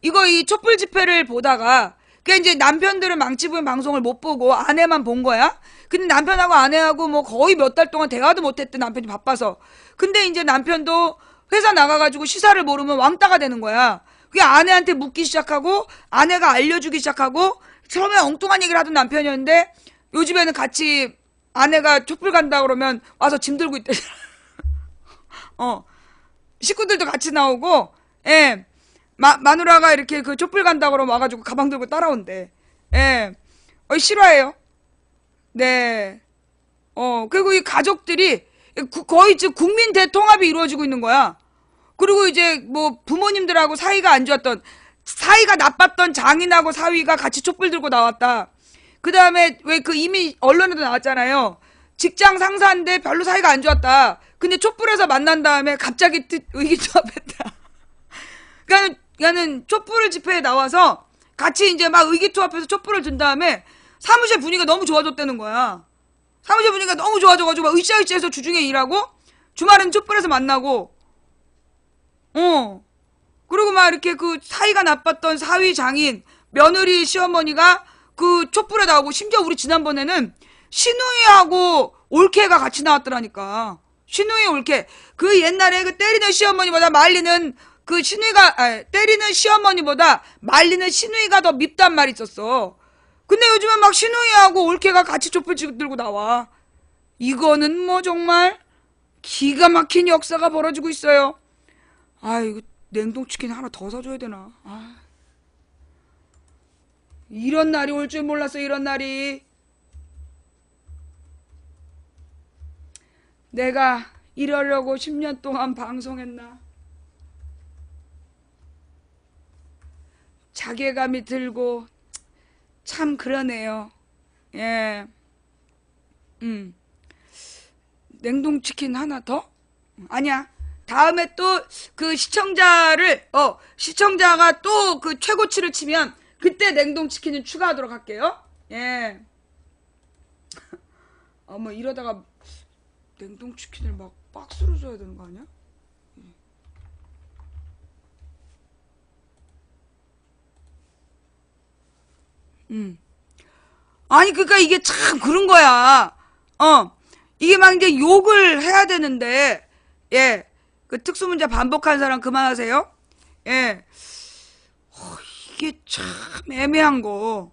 이 촛불 집회를 보다가, 그러니까 이제 남편들은 망치부인 방송을 못 보고 아내만 본 거야. 근데 남편하고 아내하고 뭐 거의 몇 달 동안 대화도 못 했대, 남편이 바빠서. 근데 이제 남편도 회사 나가가지고 시사를 모르면 왕따가 되는 거야. 그게 아내한테 묻기 시작하고, 아내가 알려주기 시작하고, 처음에 엉뚱한 얘기를 하던 남편이었는데, 요즘에는 같이 아내가 촛불 간다 그러면 와서 짐 들고 있대. 식구들도 같이 나오고, 예. 마누라가 이렇게 그 촛불 간다 그러면 와가지고 가방 들고 따라온대. 예. 실화예요. 네. 그리고 이 가족들이 거의 지금 국민 대통합이 이루어지고 있는 거야. 그리고 이제 뭐 부모님들하고 사이가 나빴던 장인하고 사위가 같이 촛불 들고 나왔다. 그 다음에 왜 이미 언론에도 나왔잖아요. 직장 상사인데 별로 사이가 안 좋았다. 근데 촛불에서 만난 다음에 갑자기 의기투합했다. 그러니까는 촛불 집회에 나와서 같이 이제 막 의기투합해서 촛불을 든 다음에 사무실 분위기가 너무 좋아졌다는 거야. 사무실 분위기가 너무 좋아져가지고 막 으쌰으쌰해서 주중에 일하고 주말은 촛불에서 만나고, 그리고 막 이렇게 사이가 나빴던 사위 장인, 며느리 시어머니가 촛불에 나오고, 심지어 우리 지난번에는 시누이하고 올케가 같이 나왔더라니까. 시누이 올케. 옛날에 때리는 시어머니보다 말리는 때리는 시어머니보다 말리는 시누이가 더 밉단 말이 있었어. 근데 요즘은 막 시누이하고 올케가 같이 촛불 들고 나와. 이거는 뭐 정말 기가 막힌 역사가 벌어지고 있어요. 이거 냉동치킨 하나 더 사줘야 되나. 이런 날이 올 줄 몰랐어, 이런 날이. 내가 이러려고 10년 동안 방송했나. 자괴감이 들고 참 그러네요. 예. 냉동치킨 하나 더? 아니야. 다음에 또 시청자가 또 최고치를 치면 그때 냉동치킨은 추가하도록 할게요. 예. 뭐 이러다가 냉동치킨을 막 박스로 줘야 되는 거 아니야? 아니, 그러니까 이게 참 그런 거야. 이게 막 이제 욕을 해야 되는데, 예. 특수문제 반복한 사람 그만하세요. 예. 이게 참 애매한 거.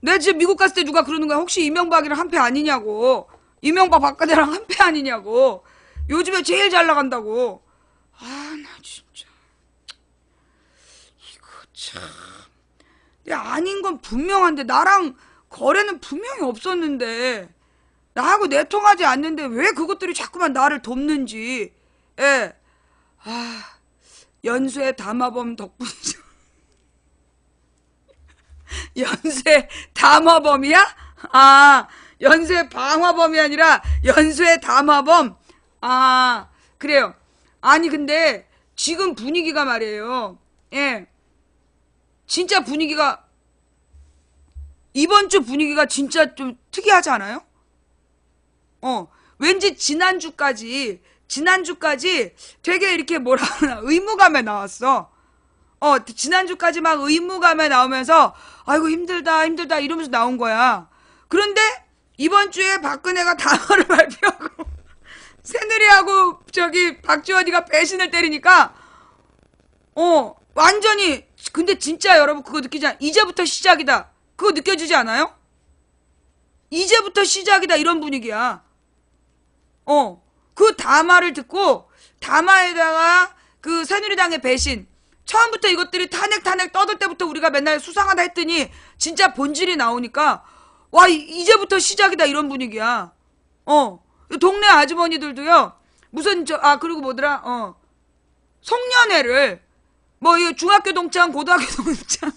내가 지금 미국 갔을 때 누가 그러는 거야. 혹시 이명박이랑 한패 아니냐고. 이명박 박근혜랑 한패 아니냐고. 요즘에 제일 잘 나간다고. 나 진짜. 이거 참. 근데 아닌 건 분명한데 나랑 거래는 분명히 없었는데 나하고 내통하지 않는데 왜 그것들이 자꾸만 나를 돕는지. 예. 아, 연수의 담화범 덕분이죠. 연수의 담화범이야? 아, 연수의 방화범이 아니라 연수의 담화범. 아, 그래요. 아니 근데 지금 분위기가 말이에요. 예. 진짜 분위기가 이번 주 분위기가 진짜 좀 특이하지 않아요? 왠지 지난주까지 되게 이렇게 뭐라 그러나 의무감에 나왔어. 지난주까지 막 의무감에 나오면서 아이고 힘들다 힘들다 이러면서 나온 거야. 그런데 이번 주에 박근혜가 단어를 발표하고 새누리하고 저기 박지원이가 배신을 때리니까 완전히 근데 진짜 여러분 그거 느끼지 않아요? 이제부터 시작이다. 그거 느껴지지 않아요? 이제부터 시작이다 이런 분위기야. 그 담화를 듣고 담화에다가 그 새누리당의 배신 처음부터 이것들이 탄핵 떠들 때부터 우리가 맨날 수상하다 했더니 진짜 본질이 나오니까 와 이제부터 시작이다 이런 분위기야. 동네 아주머니들도요 무슨 그리고 뭐더라 송년회를 뭐 이 중학교 동창 고등학교 동창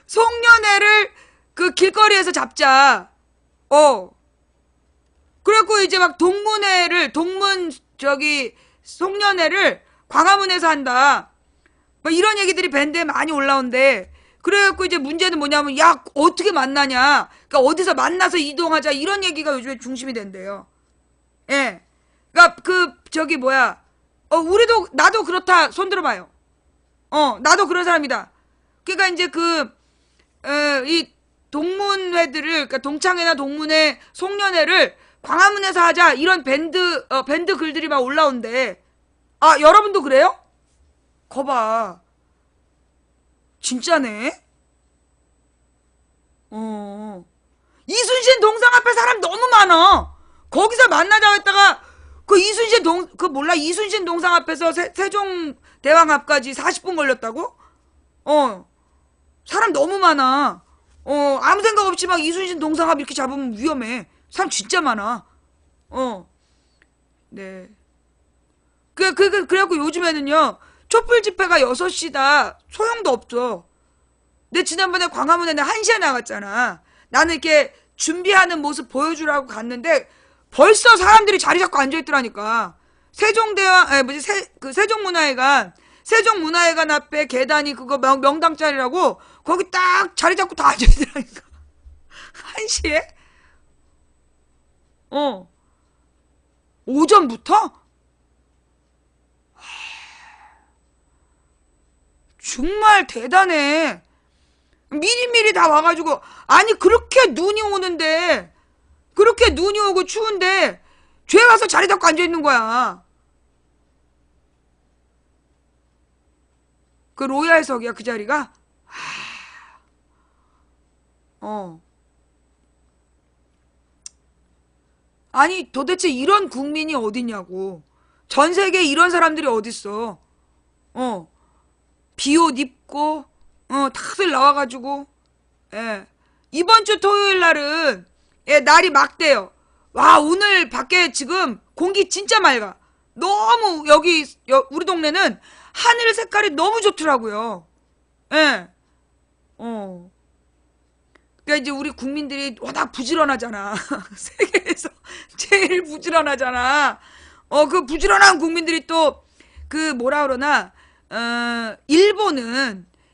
송년회를 그 길거리에서 잡자. 그래갖고 이제 막 동문 저기 송년회를 광화문에서 한다. 막 이런 얘기들이 밴드에 많이 올라온대. 그래갖고 이제 문제는 뭐냐면 야 어떻게 만나냐. 그러니까 어디서 만나서 이동하자 이런 얘기가 요즘에 중심이 된대요. 예. 그러니까 그 저기 뭐야. 우리도 나도 그렇다 손 들어봐요. 나도 그런 사람이다. 그러니까 이제 이 동문회들을 그러니까 동창회나 동문회 송년회를 광화문에서 하자 이런 밴드 글들이 막 올라온대. 아 여러분도 그래요? 거봐 진짜네. 이순신 동상 앞에 사람 너무 많아. 거기서 만나자고 했다가 그 이순신 동상 앞에서 세종대왕 앞까지 40분 걸렸다고? 사람 너무 많아. 아무 생각 없이 막 이순신 동상 앞 이렇게 잡으면 위험해. 사람 진짜 많아. 네. 그래갖고 요즘에는요, 촛불 집회가 6시다. 소용도 없어. 내 지난번에 광화문에 1시에 나갔잖아. 나는 이렇게 준비하는 모습 보여주라고 갔는데, 벌써 사람들이 자리 잡고 앉아있더라니까. 세종문화회관 앞에 계단이 그거 명당 자리라고, 거기 딱 자리 잡고 다 앉아있더라니까. 1시에? 오전부터? 정말 대단해. 미리미리 다 와가지고 아니 그렇게 눈이 오고 추운데 죄 와서 자리 잡고 앉아있는 거야. 그 로얄석이야 그 자리가? 아니 도대체 이런 국민이 어디냐고. 전 세계에 이런 사람들이 어딨어. 비옷 입고 다들 나와가지고 예. 이번 주 토요일 날은 날이 막대요. 와 오늘 밖에 지금 공기 진짜 맑아. 너무 우리 동네는 하늘 색깔이 너무 좋더라고요. 예. 그러니까 이제 우리 국민들이 워낙 부지런하잖아. 세계에서 제일 부지런하잖아. 그 부지런한 국민들이 또 그 뭐라 그러나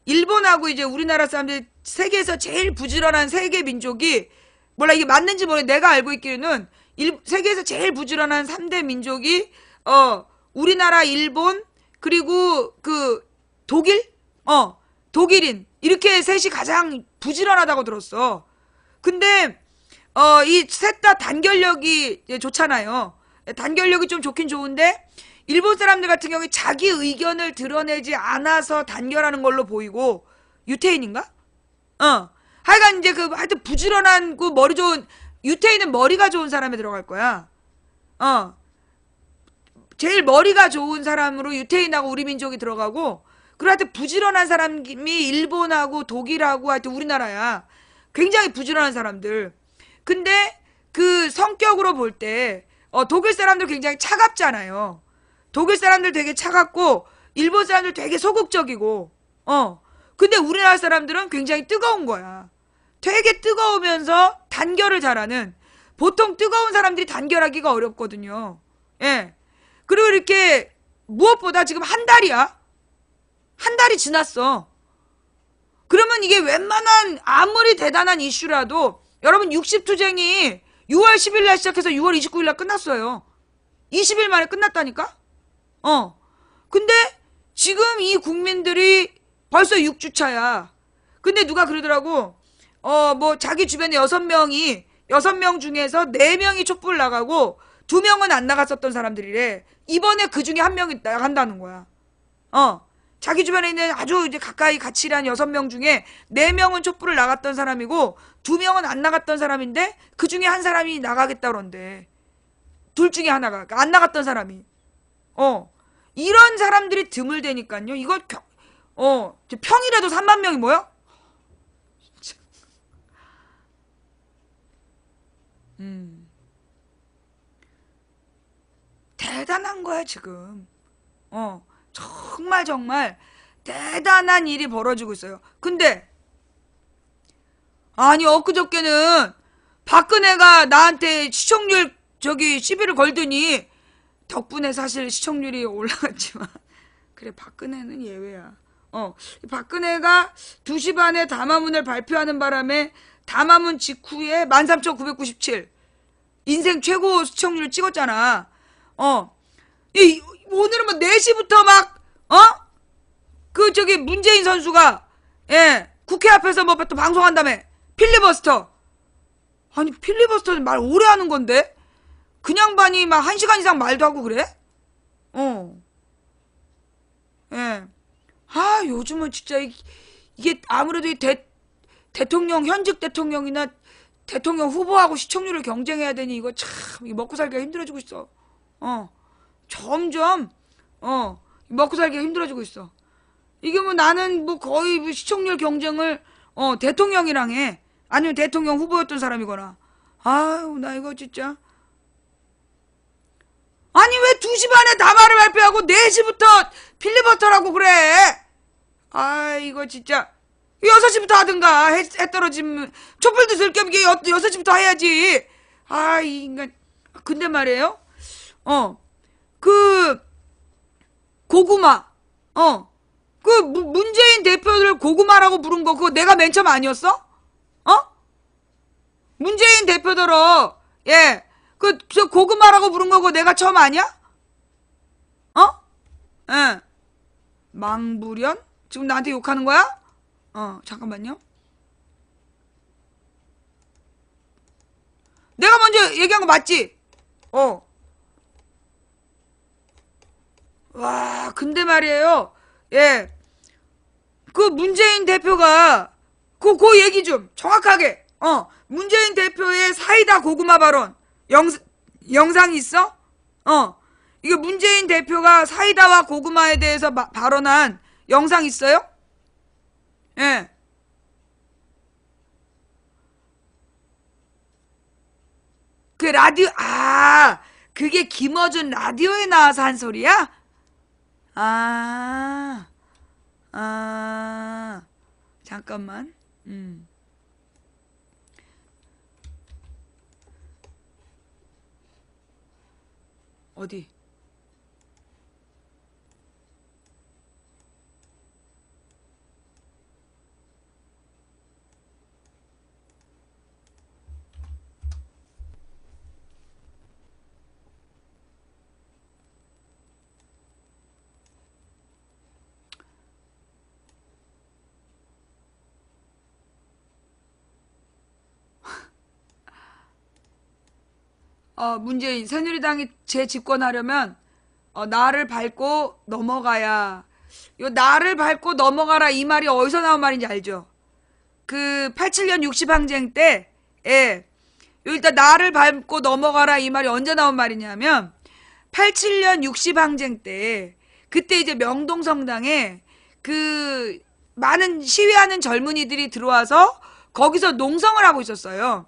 일본하고 이제 우리나라 사람들 세계에서 제일 부지런한 세계 민족이 몰라 이게 맞는지 모르겠는데 내가 알고 있기로는 세계에서 제일 부지런한 3대 민족이 우리나라 일본 그리고 그 독일 독일인 이렇게 셋이 가장 부지런하다고 들었어. 근데 이 셋 다 단결력이 좋잖아요. 단결력이 좀 좋긴 좋은데 일본 사람들 같은 경우에 자기 의견을 드러내지 않아서 단결하는 걸로 보이고 유태인인가? 하여간 이제 하여튼 부지런한 머리 좋은 유태인은 머리가 좋은 사람에 들어갈 거야. 제일 머리가 좋은 사람으로 유태인하고 우리 민족이 들어가고 그리고 하여튼 부지런한 사람이 일본하고 독일하고 하여튼 우리나라야. 굉장히 부지런한 사람들. 근데 그 성격으로 볼 때, 독일 사람들 굉장히 차갑잖아요. 독일 사람들 되게 차갑고, 일본 사람들 되게 소극적이고, 근데 우리나라 사람들은 굉장히 뜨거운 거야. 되게 뜨거우면서 단결을 잘하는, 보통 뜨거운 사람들이 단결하기가 어렵거든요. 예. 그리고 이렇게, 무엇보다 지금 한 달이야. 한 달이 지났어. 그러면 이게 웬만한 아무리 대단한 이슈라도 여러분 60투쟁이 6월 10일 날 시작해서 6월 29일 날 끝났어요. 20일 만에 끝났다니까? 근데 지금 이 국민들이 벌써 6주차야. 근데 누가 그러더라고. 뭐 자기 주변에 6명 중에서 4명이 촛불 나가고 2명은 안 나갔었던 사람들이래. 이번에 그 중에 1명이 나간다는 거야. 자기 주변에 있는 아주 이제 가까이 같이 일한 6명 중에 4명은 촛불을 나갔던 사람이고 2명은 안 나갔던 사람인데 그 중에 한 사람이 나가겠다 그런데. 둘 중에 하나가 안 나갔던 사람이. 이런 사람들이 드물대니까요. 이거 평일에도 3만 명이 모여? 대단한 거야 지금. 정말 대단한 일이 벌어지고 있어요. 근데 아니 엊그저께는 박근혜가 나한테 시청률 시비를 걸더니 덕분에 사실 시청률이 올라갔지만 그래 박근혜는 예외야. 박근혜가 2시 반에 담화문을 발표하는 바람에 담화문 직후에 13,997 인생 최고 시청률을 찍었잖아. 오늘은 뭐 4시부터 막 문재인 선수가 국회 앞에서 뭐 또 방송한다며 필리버스터. 아니 필리버스터는 말 오래 하는 건데 그 양반이 막 1시간 이상 말도 하고 그래? 요즘은 진짜 이게 아무래도 대통령 현직 대통령이나 대통령 후보하고 시청률을 경쟁해야 되니 이거 참 먹고 살기가 힘들어지고 있어. 점점 먹고 살기가 힘들어지고 있어. 이게 뭐 나는 뭐 거의 뭐 시청률 경쟁을 대통령이랑 해. 아니면 대통령 후보였던 사람이거나. 아유 나 이거 진짜. 아니 왜 2시 반에 담화를 발표하고 4시부터 필리버스터라고 그래. 아 이거 진짜 6시부터 하든가. 해 떨어지면 촛불도 쓸 겸 6시부터 해야지. 아 이 인간. 근데 말이에요. 그 고구마 그 문재인 대표를 고구마라고 부른 거 그거 내가 맨 처음 아니었어? 문재인 대표더러 저 고구마라고 부른 거 그거 내가 처음 아니야? 망부련? 지금 나한테 욕하는 거야? 잠깐만요. 내가 먼저 얘기한 거 맞지? 와, 근데 말이에요. 그 문재인 대표가 그 얘기 좀 정확하게. 문재인 대표의 사이다 고구마 발언 영상이 있어? 이게 문재인 대표가 사이다와 고구마에 대해서 발언한 영상 있어요? 그 라디오 그게 김어준 라디오에 나와서 한 소리야? 잠깐만. 어디? 문재인 새누리당이 재집권하려면 나를 밟고 넘어가야. 요 나를 밟고 넘어가라 이 말이 어디서 나온 말인지 알죠? 그 87년 60항쟁 때 일단 나를 밟고 넘어가라 이 말이 언제 나온 말이냐면 87년 60항쟁 때 그때 이제 명동성당에 그 많은 시위하는 젊은이들이 들어와서 거기서 농성을 하고 있었어요.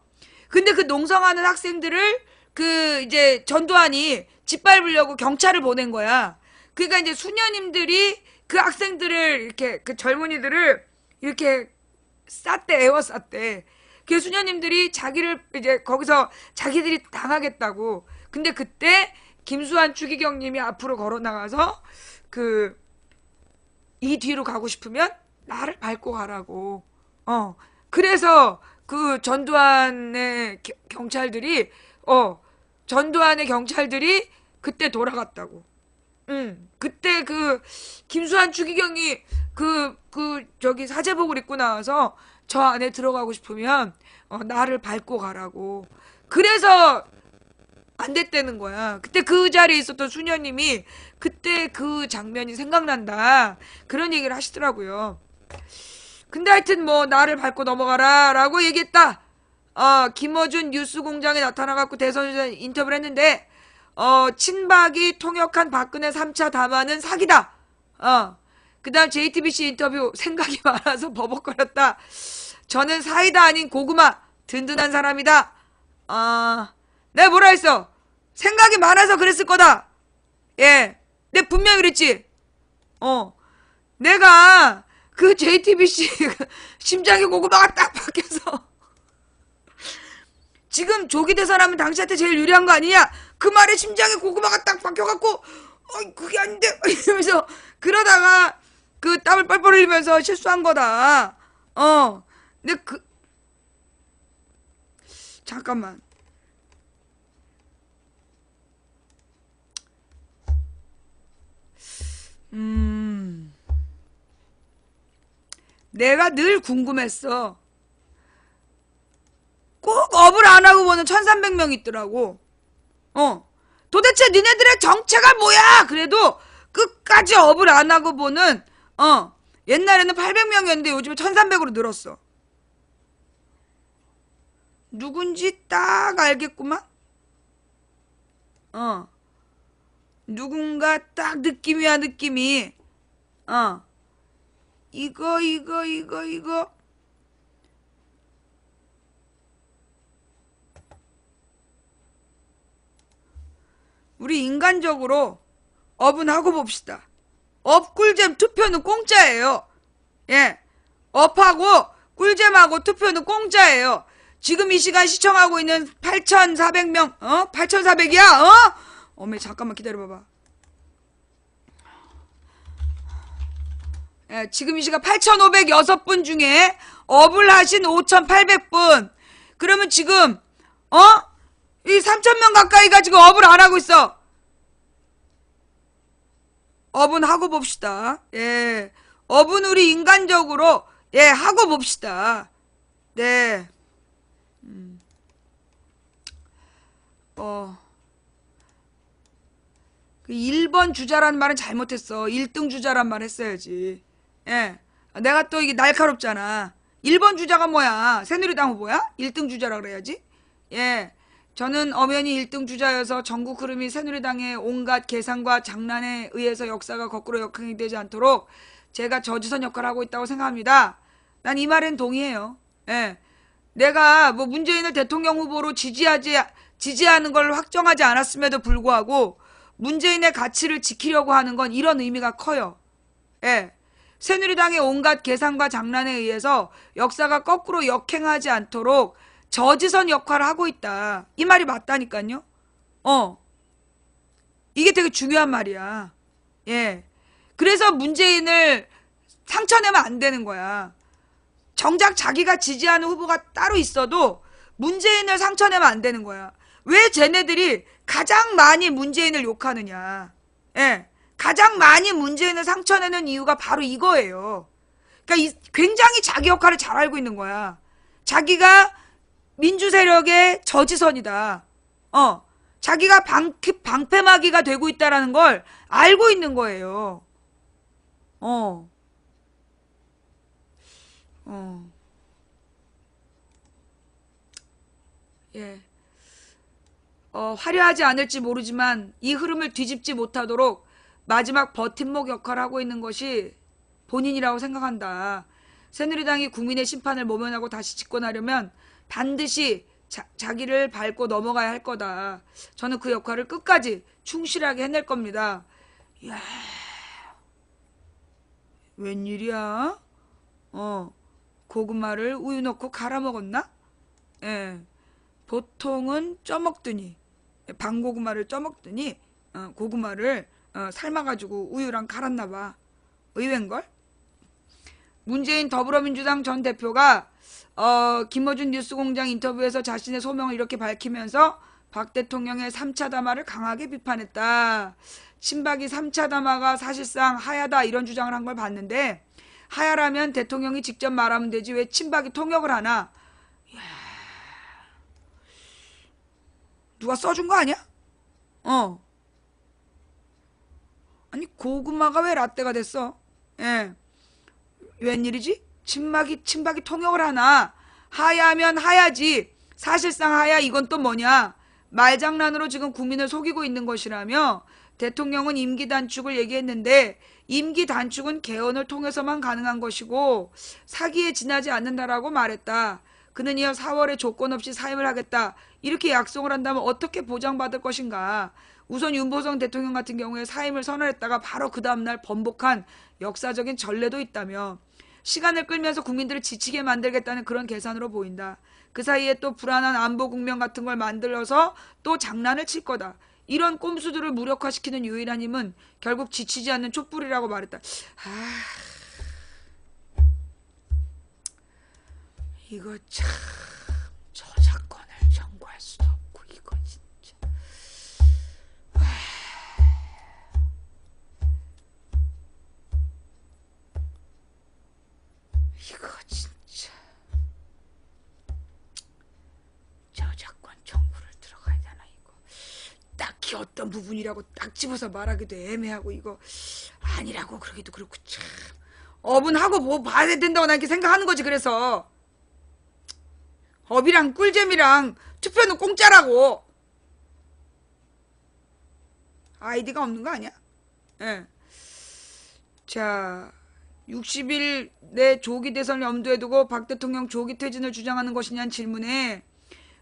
근데 그 농성하는 학생들을 그 이제 전두환이 짓밟으려고 경찰을 보낸 거야. 그러니까 이제 수녀님들이 그 학생들을 이렇게 그 젊은이들을 이렇게 쌌대, 에워쌌대. 그 수녀님들이 자기를 이제 거기서 자기들이 당하겠다고. 근데 그때 김수환 추기경님이 앞으로 걸어 나가서 그 이 뒤로 가고 싶으면 나를 밟고 가라고. 그래서 그 전두환의 경찰들이 전두환의 경찰들이 그때 돌아갔다고. 그때 그 김수환 추기경이 저기 사제복을 입고 나와서 저 안에 들어가고 싶으면 나를 밟고 가라고. 그래서 안 됐다는 거야. 그때 그 자리에 있었던 수녀님이 그때 그 장면이 생각난다. 그런 얘기를 하시더라고요. 근데 하여튼 뭐 나를 밟고 넘어가라 라고 얘기했다. 김어준 뉴스공장에 나타나갖고 대선 인터뷰를 했는데 친박이 통역한 박근혜 3차 담화는 사기다. 그 다음 JTBC 인터뷰 생각이 많아서 버벅거렸다. 저는 사이다 아닌 고구마 든든한 사람이다. 내가 뭐라 했어? 생각이 많아서 그랬을 거다. 예, 내가 분명히 그랬지. 내가 그 JTBC 심장의 고구마가 딱 바뀌어서 지금 조기 대선하면 당신한테 제일 유리한 거 아니냐? 그 말에 심장의 고구마가 딱 바뀌어갖고 그게 아닌데 이러면서 그러다가 그 땀을 뻘뻘 흘리면서 실수한 거다. 근데 잠깐만. 내가 늘 궁금했어. 꼭 업을 안 하고 보는 1300명 있더라고. 도대체 니네들의 정체가 뭐야? 그래도 끝까지 업을 안 하고 보는 옛날에는 800명이었는데 요즘에 1300으로 늘었어. 누군지 딱 알겠구만. 누군가 딱 느낌이야, 느낌이. 이거. 우리 인간적으로 업은 하고 봅시다. 업 꿀잼 투표는 공짜예요. 예. 업하고 꿀잼하고 투표는 공짜예요. 지금 이 시간 시청하고 있는 8,400명, 8,400이야, 어메, 잠깐만 기다려봐봐. 예, 지금 이 시간 8,506분 중에 업을 하신 5,800분. 그러면 지금, 이 3,000명 가까이가 지금 업을 안 하고 있어. 업은 하고 봅시다. 예. 업은 우리 인간적으로, 예, 하고 봅시다. 네. 1번 주자란 말은 잘못했어. 1등 주자란 말 했어야지. 예. 내가 또 이게 날카롭잖아. 1번 주자가 뭐야? 새누리당 후보야? 1등 주자라 그래야지. 예. 저는 엄연히 1등 주자여서 전국 흐름이 새누리당의 온갖 계산과 장난에 의해서 역사가 거꾸로 역행이 되지 않도록 제가 저지선 역할을 하고 있다고 생각합니다. 난 이 말엔 동의해요. 예. 내가 뭐 문재인을 대통령 후보로 지지하는 걸 확정하지 않았음에도 불구하고 문재인의 가치를 지키려고 하는 건 이런 의미가 커요. 예. 새누리당의 온갖 계산과 장난에 의해서 역사가 거꾸로 역행하지 않도록 저지선 역할을 하고 있다. 이 말이 맞다니까요. 이게 되게 중요한 말이야. 예. 그래서 문재인을 상처내면 안 되는 거야. 정작 자기가 지지하는 후보가 따로 있어도 문재인을 상처내면 안 되는 거야. 왜 쟤네들이 가장 많이 문재인을 욕하느냐. 예. 가장 많이 문재인을 상처내는 이유가 바로 이거예요. 그러니까 굉장히 자기 역할을 잘 알고 있는 거야. 자기가 민주 세력의 저지선이다. 자기가 방패막이가 되고 있다라는 걸 알고 있는 거예요. 예. 화려하지 않을지 모르지만 이 흐름을 뒤집지 못하도록 마지막 버팀목 역할을 하고 있는 것이 본인이라고 생각한다. 새누리당이 국민의 심판을 모면하고 다시 집권하려면 반드시 자기를 밟고 넘어가야 할 거다. 저는 그 역할을 끝까지 충실하게 해낼 겁니다. 이야, 웬일이야? 고구마를 우유 넣고 갈아 먹었나? 예, 보통은 쪄먹더니, 방고구마를 쪄먹더니, 고구마를 삶아가지고 우유랑 갈았나 봐. 의외인걸? 문재인 더불어민주당 전 대표가 김어준 뉴스공장 인터뷰에서 자신의 소명을 이렇게 밝히면서 박 대통령의 3차 담화를 강하게 비판했다. 친박이 3차 담화가 사실상 하야다 이런 주장을 한 걸 봤는데, 하야라면 대통령이 직접 말하면 되지 왜 친박이 통역을 하나? 이야, 누가 써준 거 아니야? 아니 고구마가 왜 라떼가 됐어? 예. 웬일이지? 친박이 통역을 하나? 하야면 하야지. 사실상 하야 이건 또 뭐냐? 말장난으로 지금 국민을 속이고 있는 것이라며 대통령은 임기 단축을 얘기했는데 임기 단축은 개헌을 통해서만 가능한 것이고 사기에 지나지 않는다라고 말했다. 그는 이어 4월에 조건 없이 사임을 하겠다. 이렇게 약속을 한다면 어떻게 보장받을 것인가? 우선 윤보성 대통령 같은 경우에 사임을 선언했다가 바로 그 다음날 번복한 역사적인 전례도 있다며 시간을 끌면서 국민들을 지치게 만들겠다는 그런 계산으로 보인다. 그 사이에 또 불안한 안보 국면 같은 걸 만들어서 또 장난을 칠 거다. 이런 꼼수들을 무력화시키는 유일한 힘은 결국 지치지 않는 촛불이라고 말했다. 이거 참 저작권을 청구할 수도 없고 이거 진짜. 이거 진짜 저작권 청구를 들어가야 되나 이거. 딱히 어떤 부분이라고 딱 집어서 말하기도 애매하고 이거 아니라고 그러기도 그렇고 참 업은 뭐 봐야 된다고 난 이렇게 생각하는 거지. 그래서 업이랑 꿀잼이랑 투표는 공짜라고. 아이디가 없는 거 아니야? 예. 자, 60일 내 조기 대선을 염두에 두고 박 대통령 조기 퇴진을 주장하는 것이냐는 질문에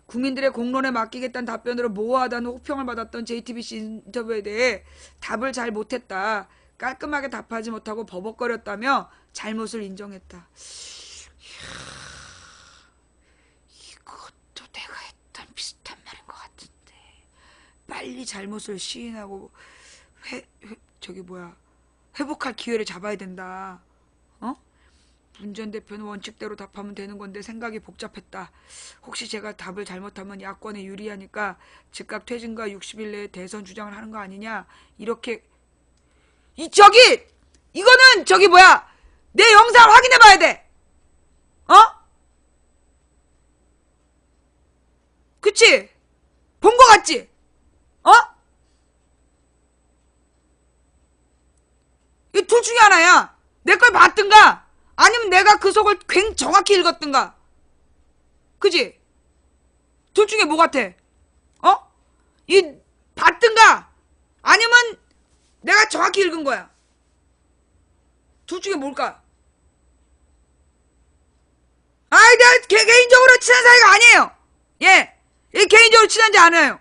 국민들의 공론에 맡기겠다는 답변으로 모호하다는 호평을 받았던 JTBC 인터뷰에 대해 답을 잘 못했다. 깔끔하게 답하지 못하고 버벅거렸다며 잘못을 인정했다. 이것도 내가 했던 비슷한 말인 것 같은데 빨리 잘못을 시인하고 회복할 기회를 잡아야 된다. 문 전 대표는 원칙대로 답하면 되는 건데 생각이 복잡했다. 혹시 제가 답을 잘못하면 야권에 유리하니까 즉각 퇴진과 60일 내에 대선 주장을 하는 거 아니냐. 이렇게 이거는 내 영상 확인해 봐야 돼. 그치? 본 거 같지? 이 둘 중에 하나야. 내 걸 봤든가 아니면 내가 그 속을 정확히 읽었든가. 그지? 둘 중에 뭐 같아? 이 봤든가 아니면 내가 정확히 읽은 거야. 둘 중에 뭘까? 내가 개인적으로 친한 사이가 아니에요. 예. 개인적으로 친한지 않아요.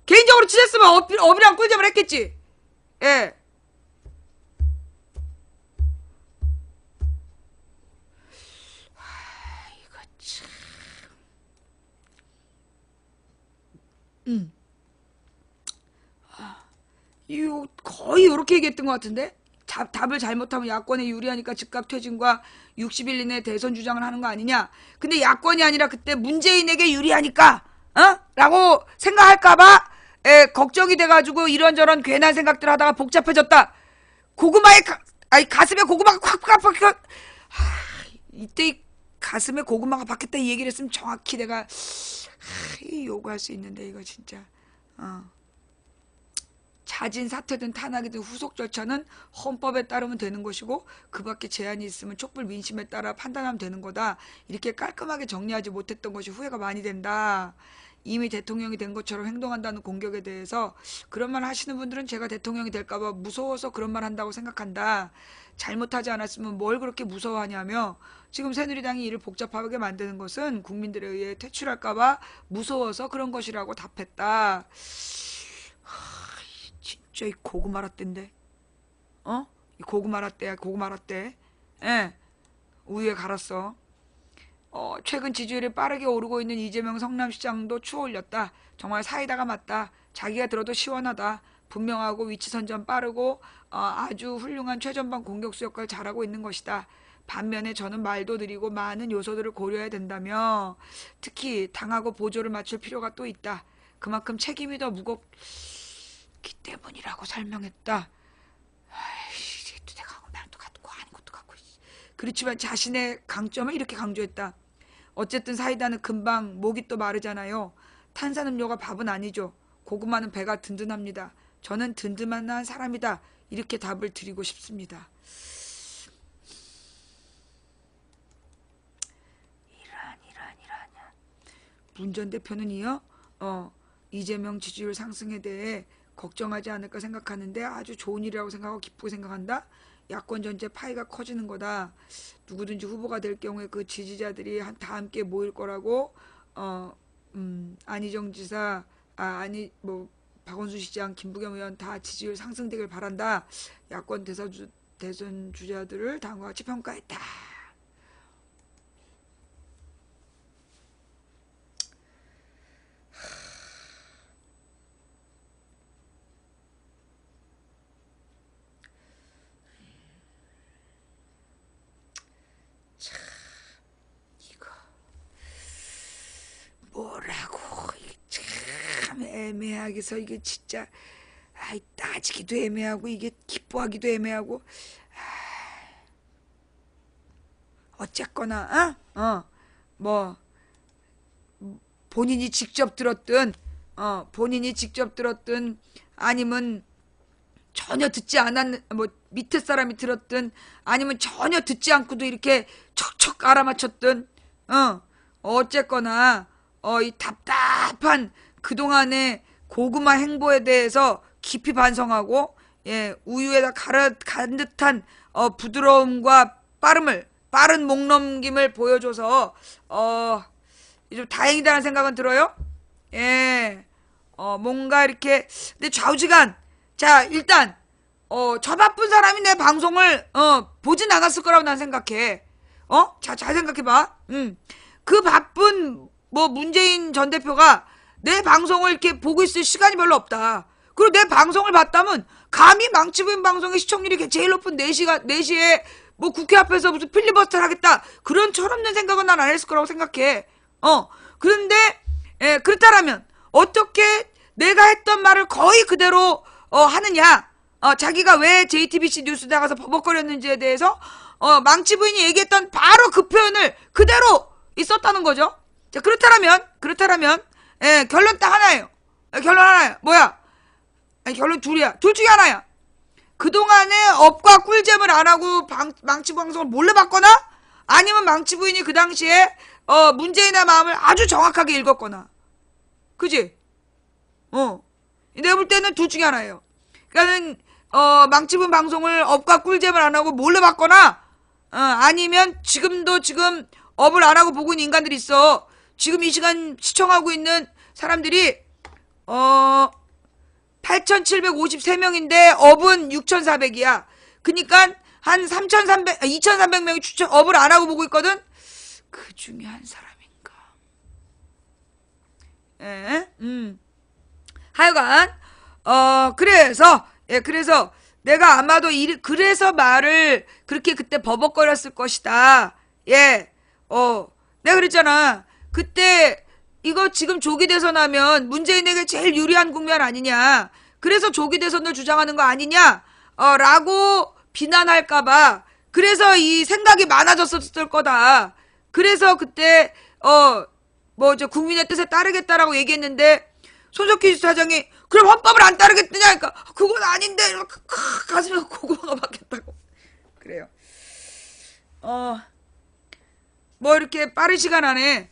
개인적으로 친했으면 업이랑 꿀잼을 했겠지. 예. 이거 참. 이거 거의 이렇게 얘기했던 것 같은데? 답을 잘못하면 야권에 유리하니까 즉각 퇴진과 60일 이내 대선 주장을 하는 거 아니냐? 근데 야권이 아니라 그때 문재인에게 유리하니까 라고 생각할까봐 걱정이 돼가지고 이런저런 괜한 생각들 하다가 복잡해졌다. 가슴에 고구마가 콱콱콱 이때 가슴에 고구마가 박혔다 이 얘기를 했으면 정확히 내가 요구할 수 있는데 이거 진짜 자진 사퇴든 탄핵이든 후속 절차는 헌법에 따르면 되는 것이고 그 밖에 제한이 있으면 촛불 민심에 따라 판단하면 되는 거다. 이렇게 깔끔하게 정리하지 못했던 것이 후회가 많이 된다. 이미 대통령이 된 것처럼 행동한다는 공격에 대해서 그런 말 하시는 분들은 제가 대통령이 될까봐 무서워서 그런 말 한다고 생각한다. 잘못하지 않았으면 뭘 그렇게 무서워하냐며 지금 새누리당이 이를 복잡하게 만드는 것은 국민들에 의해 퇴출할까봐 무서워서 그런 것이라고 답했다. 진짜 이 고구마 라떼인데, 이 고구마 라떼야, 고구마 라떼. 예, 우유에 갈았어. 최근 지지율이 빠르게 오르고 있는 이재명 성남시장도 추어 올렸다. 정말 사이다가 맞다. 자기가 들어도 시원하다. 분명하고 위치 선전 빠르고 아주 훌륭한 최전방 공격수 역할을 잘하고 있는 것이다. 반면에 저는 말도 느리고 많은 요소들을 고려해야 된다며 특히 당하고 보조를 맞출 필요가 또 있다. 그만큼 책임이 더 무겁기 때문이라고 설명했다. 아이씨, 또 내가 말도 같고 아닌 것도 같고. 그렇지만 자신의 강점을 이렇게 강조했다. 어쨌든 사이다는 금방 목이 또 마르잖아요. 탄산음료가 밥은 아니죠. 고구마는 배가 든든합니다. 저는 든든한 사람이다. 이렇게 답을 드리고 싶습니다. 문 전 대표는 이어 이재명 지지율 상승에 대해 걱정하지 않을까 생각하는데 아주 좋은 일이라고 생각하고 기쁘게 생각한다. 야권 전체 파이가 커지는 거다. 누구든지 후보가 될 경우에 그 지지자들이 다 함께 모일 거라고 안희정 지사 박원순 시장 김부겸 의원 다 지지율 상승되길 바란다. 야권 대선 주자들을 다음과 같이 평가했다. 뭐라고 참 애매하게서 이게 진짜 따지기도 애매하고 이게 기뻐하기도 애매하고 어쨌거나 뭐 본인이 직접 들었든 아니면 전혀 듣지 않았는 뭐 밑에 사람이 들었든 아니면 전혀 듣지 않고도 이렇게 척척 알아맞혔든 어쨌거나 이 답답한 그동안의 고구마 행보에 대해서 깊이 반성하고 우유에다 간 듯한 부드러움과 빠른 목넘김을 보여줘서 좀 다행이다는 생각은 들어요. 뭔가 이렇게 근데 좌우지간 자 일단 저 바쁜 사람이 내 방송을 보진 않았을 거라고 난 생각해. 자, 잘 생각해봐. 그 바쁜 문재인 전 대표가 내 방송을 이렇게 보고 있을 시간이 별로 없다. 그리고 내 방송을 봤다면 감히 망치부인 방송의 시청률이 제일 높은 4시에 뭐 국회 앞에서 무슨 필리버스터를 하겠다. 그런 철없는 생각은 난 안 했을 거라고 생각해. 그런데 그렇다라면 어떻게 내가 했던 말을 거의 그대로 하느냐. 자기가 왜 JTBC 뉴스 나가서 버벅거렸는지에 대해서 망치부인이 얘기했던 바로 그 표현을 그대로 있었다는 거죠. 자, 그렇다면 결론 딱 하나예요. 결론 하나야. 뭐야? 결론 둘이야. 둘 중에 하나야. 그동안에 업과 꿀잼을 안 하고 망치부 방송을 몰래 봤거나 아니면 망치부인이 그 당시에 문재인의 마음을 아주 정확하게 읽었거나. 그지? 내가 볼 때는 둘 중에 하나예요. 그러니까는 망치부인 방송을 업과 꿀잼을 안 하고 몰래 봤거나 아니면 지금 업을 안 하고 보고 있는 인간들이 있어. 지금 이 시간 시청하고 있는 사람들이 8,753명인데 업은 6,400이야. 그니까 한 2,300명이 업을 안 하고 보고 있거든. 그 중에 한 사람인가. 하여간 그래서 내가 아마도 그래서 말을 그렇게 그때 버벅거렸을 것이다. 내가 그랬잖아. 그때 이거 지금 조기 대선하면 문재인에게 제일 유리한 국면 아니냐. 그래서 조기 대선을 주장하는 거 아니냐. 라고 비난할까봐. 그래서 이 생각이 많아졌을 거다. 그래서 그때 국민의 뜻에 따르겠다라고 얘기했는데 손석희 사장이 그럼 헌법을 안 따르겠느냐. 그러니까 그건 아닌데 가슴에 고구마가 막혔다고. 그래요. 뭐 이렇게 빠른 시간 안에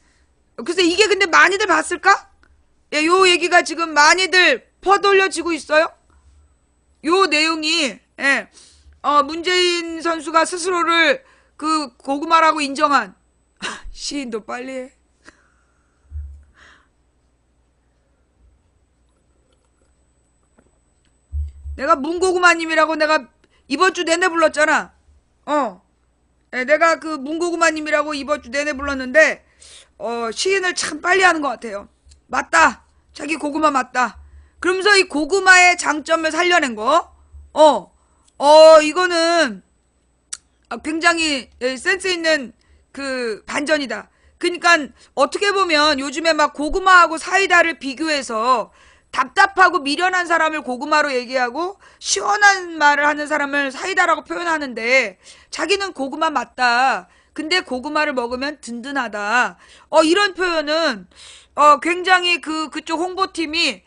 글쎄 이게 근데 많이들 봤을까? 예, 요 얘기가 지금 많이들 퍼돌려지고 있어요. 요 내용이, 예, 문재인 선수가 스스로를 그 고구마라고 인정한 시인도 빨리 해. 내가 문고구마님이라고 내가 이번 주 내내 불렀잖아. 예, 내가 그 문고구마님이라고 이번 주 내내 불렀는데 시인을 참 빨리 하는 것 같아요. 맞다. 자기 고구마 맞다. 그러면서 이 고구마의 장점을 살려낸 거. 이거는 굉장히 센스 있는 그 반전이다. 그러니까 어떻게 보면 요즘에 막 고구마하고 사이다를 비교해서 답답하고 미련한 사람을 고구마로 얘기하고 시원한 말을 하는 사람을 사이다라고 표현하는데 자기는 고구마 맞다. 근데 고구마를 먹으면 든든하다. 이런 표현은 굉장히 그쪽 홍보팀이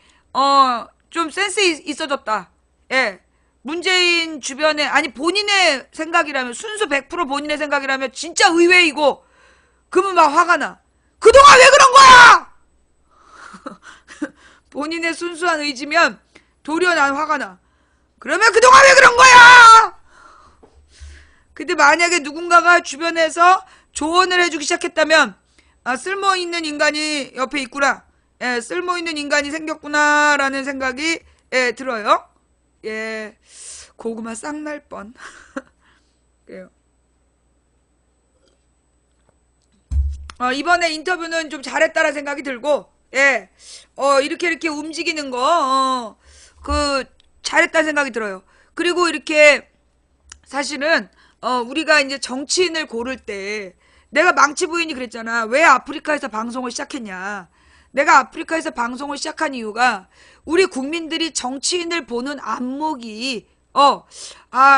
좀 센스 있어졌다. 예. 문재인 주변에 아니 본인의 생각이라면 순수 100% 본인의 생각이라면 진짜 의외이고 그러면 막 화가 나. 그동안 왜 그런 거야? 본인의 순수한 의지면 도리어 난 화가 나. 그러면 그동안 왜 그런 거야? 근데 만약에 누군가가 주변에서 조언을 해주기 시작했다면 쓸모있는 인간이 옆에 있구나. 예, 쓸모있는 인간이 생겼구나 라는 생각이 들어요. 예, 고구마 싹 날 뻔. 그래요. 이번에 인터뷰는 좀 잘했다라는 생각이 들고, 예, 이렇게 움직이는 거, 잘했다는 생각이 들어요. 그리고 이렇게, 사실은, 우리가 이제 정치인을 고를 때, 내가 망치 부인이 그랬잖아. 왜 아프리카에서 방송을 시작했냐. 내가 아프리카에서 방송을 시작한 이유가, 우리 국민들이 정치인을 보는 안목이,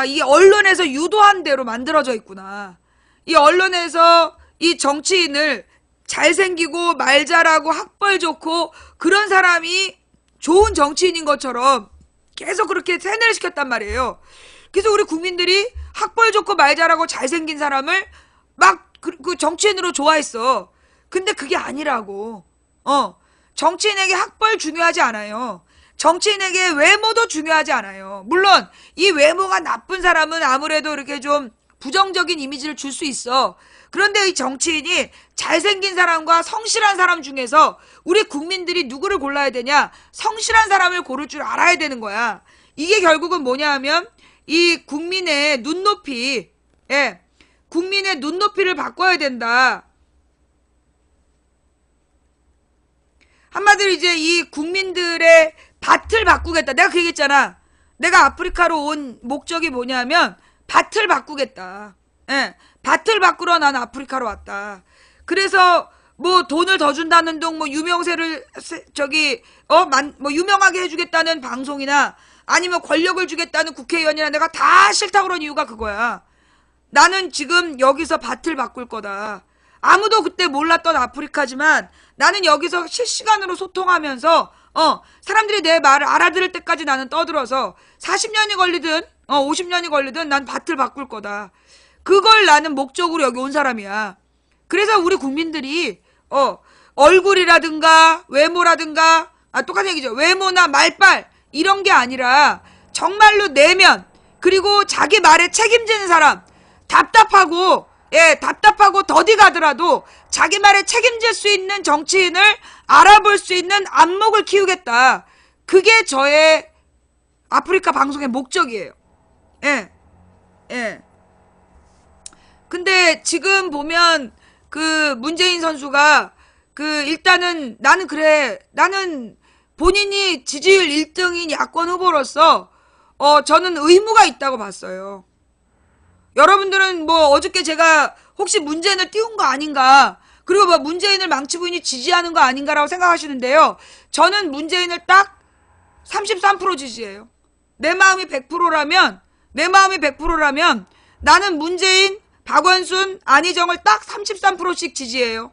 이 언론에서 유도한 대로 만들어져 있구나. 이 언론에서 이 정치인을 잘생기고 말 잘하고 학벌 좋고 그런 사람이 좋은 정치인인 것처럼 계속 그렇게 세뇌를 시켰단 말이에요. 그래서 우리 국민들이 학벌 좋고 말 잘하고 잘생긴 사람을 막 그 정치인으로 좋아했어. 근데 그게 아니라고. 정치인에게 학벌 중요하지 않아요. 정치인에게 외모도 중요하지 않아요. 물론 이 외모가 나쁜 사람은 아무래도 이렇게 좀 부정적인 이미지를 줄 수 있어. 그런데 이 정치인이 잘생긴 사람과 성실한 사람 중에서 우리 국민들이 누구를 골라야 되냐? 성실한 사람을 고를 줄 알아야 되는 거야. 이게 결국은 뭐냐 하면 이 국민의 눈높이, 국민의 눈높이를 바꿔야 된다. 한마디로 이제 이 국민들의 밭을 바꾸겠다. 내가 그 얘기했잖아. 내가 아프리카로 온 목적이 뭐냐면 밭을 바꾸겠다. 밭을 바꾸러 난 아프리카로 왔다. 그래서 뭐 돈을 더 준다는 둥, 뭐 유명세를 뭐 유명하게 해주겠다는 방송이나 아니면 권력을 주겠다는 국회의원이나 내가 다 싫다고 그런 이유가 그거야. 나는 지금 여기서 밭을 바꿀 거다. 아무도 그때 몰랐던 아프리카지만 나는 여기서 실시간으로 소통하면서 사람들이 내 말을 알아들을 때까지 나는 떠들어서 40년이 걸리든 50년이 걸리든 난 밭을 바꿀 거다. 그걸 나는 목적으로 여기 온 사람이야. 그래서 우리 국민들이 얼굴이라든가 외모라든가 똑같은 얘기죠. 외모나 말빨 이런 게 아니라 정말로 내면 그리고 자기 말에 책임지는 사람 답답하고 더디 가더라도 자기 말에 책임질 수 있는 정치인을 알아볼 수 있는 안목을 키우겠다. 그게 저의 아프리카 방송의 목적이에요. 근데 지금 보면 그 문재인 선수가 일단은 나는 본인이 지지율 1등인 야권 후보로서 저는 의무가 있다고 봤어요. 여러분들은 뭐 어저께 제가 혹시 문재인을 띄운 거 아닌가, 그리고 뭐 문재인을 망치 부인이 지지하는 거 아닌가라고 생각하시는데요. 저는 문재인을 딱 33% 지지해요. 내 마음이 100%라면 나는 문재인, 박원순, 안희정을 딱 33%씩 지지해요.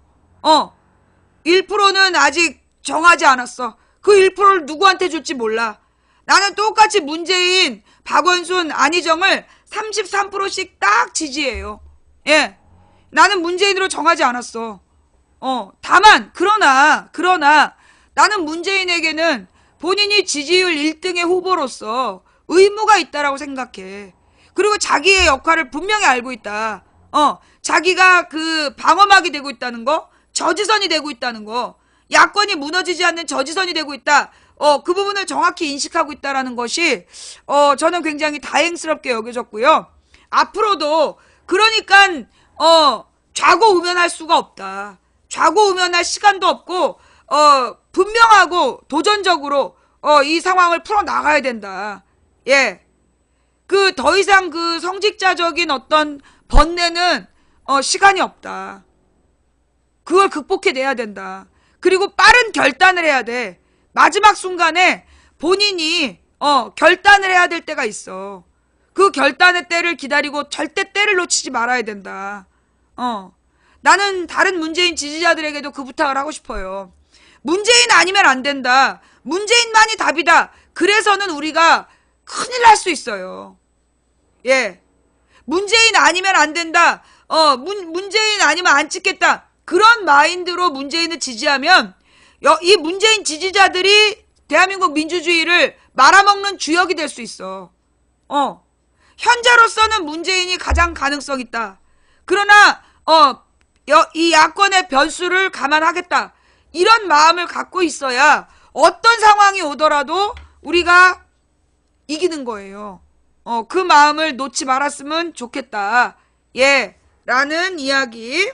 1%는 아직 정하지 않았어. 그 1%를 누구한테 줄지 몰라. 나는 똑같이 문재인, 박원순, 안희정을 33%씩 딱 지지해요. 나는 문재인으로 정하지 않았어. 다만 그러나 나는 문재인에게는 본인이 지지율 1등의 후보로서 의무가 있다라고 생각해. 그리고 자기의 역할을 분명히 알고 있다. 자기가 그 방어막이 되고 있다는 거, 저지선이 되고 있다는 거, 야권이 무너지지 않는 저지선이 되고 있다. 그 부분을 정확히 인식하고 있다라는 것이 저는 굉장히 다행스럽게 여겨졌고요. 앞으로도 그러니까 좌고우면할 수가 없다. 좌고우면할 시간도 없고 분명하고 도전적으로 이 상황을 풀어 나가야 된다. 예. 그 더 이상 그 성직자적인 어떤 번뇌는 시간이 없다. 그걸 극복해내야 된다. 그리고 빠른 결단을 해야 돼. 마지막 순간에 본인이 결단을 해야 될 때가 있어. 그 결단의 때를 기다리고 절대 때를 놓치지 말아야 된다. 나는 다른 문재인 지지자들에게도 그 부탁을 하고 싶어요. 문재인 아니면 안 된다. 문재인만이 답이다. 그래서는 우리가 큰일 날 수 있어요. 예. 문재인 아니면 안 된다. 문재인 아니면 안 찍겠다. 그런 마인드로 문재인을 지지하면 이 문재인 지지자들이 대한민국 민주주의를 말아먹는 주역이 될 수 있어. 현재로서는 문재인이 가장 가능성 있다. 그러나 이 야권의 변수를 감안하겠다. 이런 마음을 갖고 있어야 어떤 상황이 오더라도 우리가 이기는 거예요. 그 마음을 놓지 말았으면 좋겠다. 예, 라는 이야기.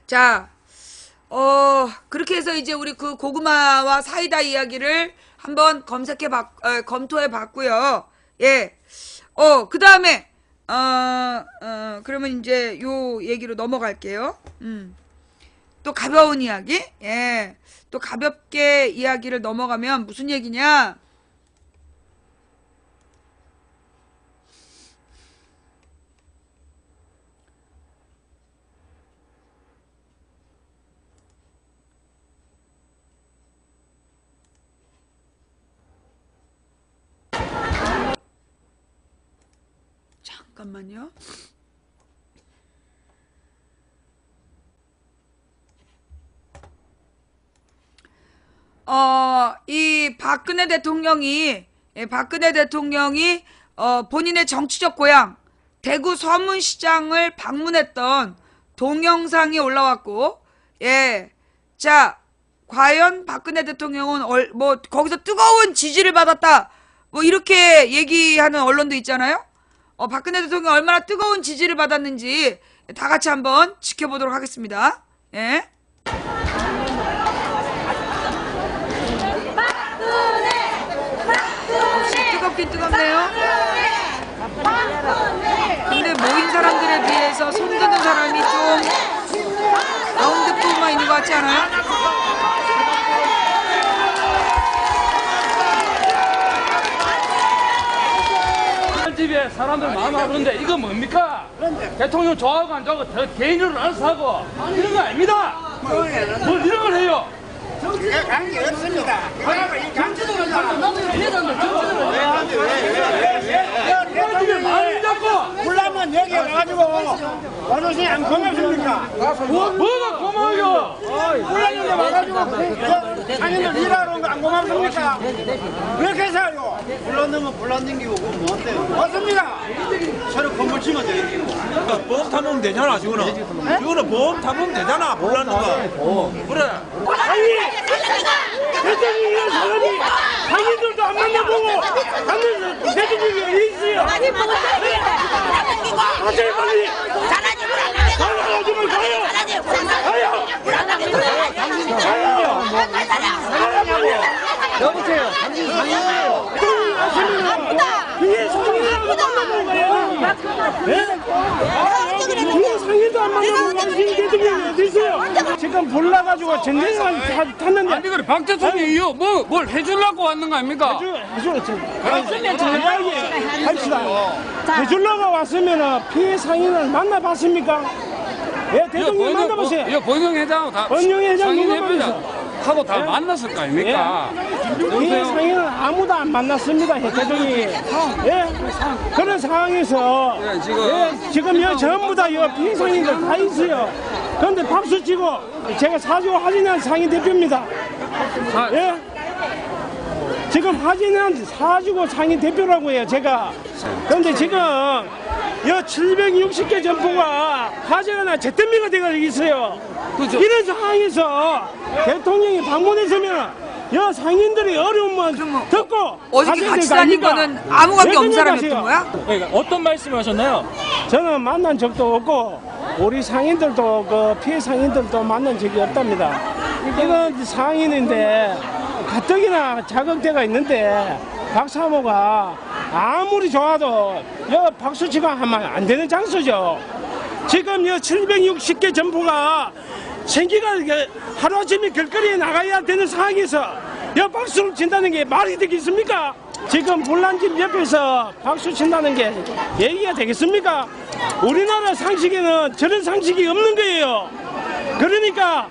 자, 그렇게 해서 이제 우리 그 고구마와 사이다 이야기를 한번 검토해 봤고요. 예. 그 다음에, 그러면 이제 요 얘기로 넘어갈게요. 또 가벼운 이야기? 예. 또 가볍게 이야기를 넘어가면 무슨 얘기냐? 잠깐만요. 이 박근혜 대통령이 본인의 정치적 고향 대구 서문시장을 방문했던 동영상이 올라왔고, 예, 자, 과연 박근혜 대통령은 거기서 뜨거운 지지를 받았다, 뭐 이렇게 얘기하는 언론도 있잖아요. 박근혜 대통령이 얼마나 뜨거운 지지를 받았는지 다 같이 한번 지켜보도록 하겠습니다. 예. 뜨겁긴 뜨겁네요. 근데 모인 사람들에 비해서 손드는 사람이 좀 가운데 부분만 있는 것 같지 않아요? 집에 사람들 많아 그런데 이거 뭡니까? 대통령 좋아하고 안 좋아하고 개인으로 알아서 하고 이런 거 아닙니다. 뭘 이런 걸 해요? 정치가 관계 없습니다. 이 정치적으로 마음이 잡고 불나면 여기 와가지고 어르신이 안 고맙습니까? 뭐가 고마워요? 불나는데 와가지고 상인들 일하러 온 거 안 고맙습니까? 왜 이렇게 사요? 불렀는면 불렀는기고 그거 뭔데요? 맞습니다. 서로 건물 치면 되는 거. 보험 타면 되잖아 지금은. 지금은 보험 타면 되잖아 몰랐는 거. 그래. 아니 대통령이 이런 사람이 상인들도 안 만나보고 가면서 대통령이 왜 있어요? 하세요 빨리. 가라가지고 가요. 여보세요. 당신 상인이에요. 뒤에 상인이라고 만나본 거예요. 뒤에 상인도 안 만나본 거 지금 대통령이 어디 있어요? 지금 몰라가지고 전쟁을 탔는데. 아니 그래 박 대통령이요 뭘 해주려고 왔는 거 아닙니까? 왔으면 저 이야기 합시다. 해주려고 왔으면 피해 상인을 만나봤습니까? 예, 대통령 만나보세요. 이거 번영 회장하고 다 번영 회장 상인 누가 회장 하고 다 만났을 거 아닙니까? 피해 상인은 아무도 안 만났습니다, 대통령이. 예, 그런 상황에서 지금 지금 여기 전부 다 피해 상인들 다 있어요. 그런데 박수 치고 제가 사주 하진한 상인 대표입니다. 예? 지금 하진한 사주고 상인 대표라고 해요, 제가. 그런데 지금 여 760개 점포가 화재가 재택미가 돼가지고 있어요. 그죠. 이런 상황에서 대통령이 방문했으면 여 상인들이 어려움만 듣고 어저께 같이 가셔야 될 거 다닌 아닙니까? 거는 아무 관계 왜 없는 그냥 사람이었던 가세요? 거야? 어떤 말씀을 하셨나요? 저는 만난 적도 없고 우리 상인들도 그 피해 상인들도 만난 적이 없답니다. 이건 상인인데 가뜩이나 자격대가 있는데 박 사모가 아무리 좋아도 여 박수치고 하면 안 되는 장소죠. 지금 여 760개 점포가 생기가 하루아침에 길거리에 나가야 되는 상황에서 여 박수를 친다는 게 말이 되겠습니까? 지금 불난집 옆에서 박수 친다는 게 얘기가 되겠습니까? 우리나라 상식에는 저런 상식이 없는 거예요. 그러니까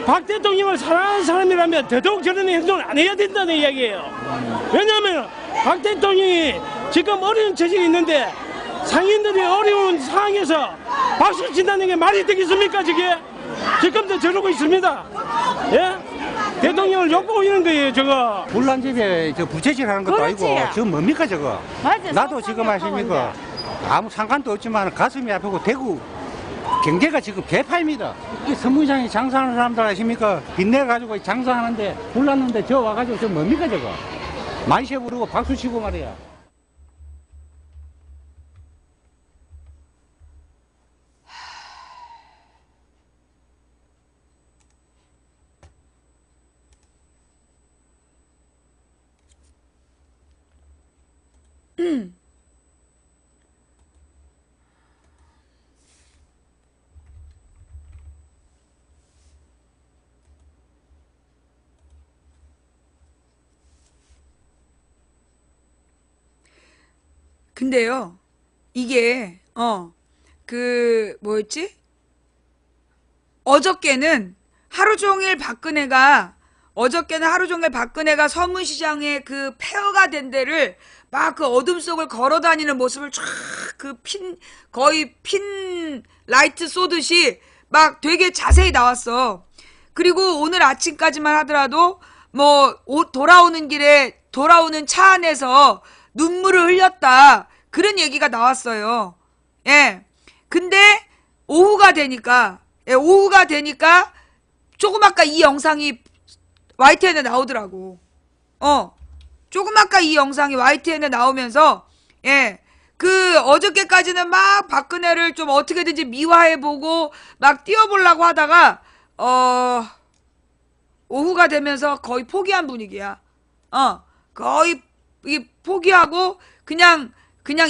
박 대통령을 사랑하는 사람이라면 더더욱 저런 행동을 안 해야 된다는 이야기예요. 왜냐하면 박 대통령이 지금 어려운 처지에 있는데 상인들이 어려운 상황에서 박수 친다는 게 말이 되겠습니까? 지금도 저러고 있습니다. 예? 대통령을 욕보이는 거예요, 저거. 불난집에 저 부채질 하는 것도 아니고 지금 뭡니까 저거? 맞아, 나도 지금 아십니까? 아무 상관도 없지만 가슴이 아프고 대구 경제가 지금 개파입니다. 이 선문장에 장사하는 사람들 아십니까? 빚내 가지고 장사하는데 불났는데 저 와가지고 저 뭡니까 저거? 만세 부르고 박수 치고 말이야. 근데요, 이게, 뭐였지? 어저께는 하루 종일 박근혜가 서문시장에 그 폐허가 된 데를 막 그 어둠 속을 걸어 다니는 모습을 쫙 거의 핀 라이트 쏘듯이 막 되게 자세히 나왔어. 그리고 오늘 아침까지만 하더라도 돌아오는 차 안에서 눈물을 흘렸다. 그런 얘기가 나왔어요. 예. 근데 오후가 되니까 조금 아까 이 영상이 YTN에 나오더라고. 조금 아까 이 영상이 YTN에 나오면서 그 어저께까지는 막 박근혜를 좀 어떻게든지 미화해보고 막 띄워보려고 하다가 오후가 되면서 거의 포기한 분위기야. 거의 포기하고 그냥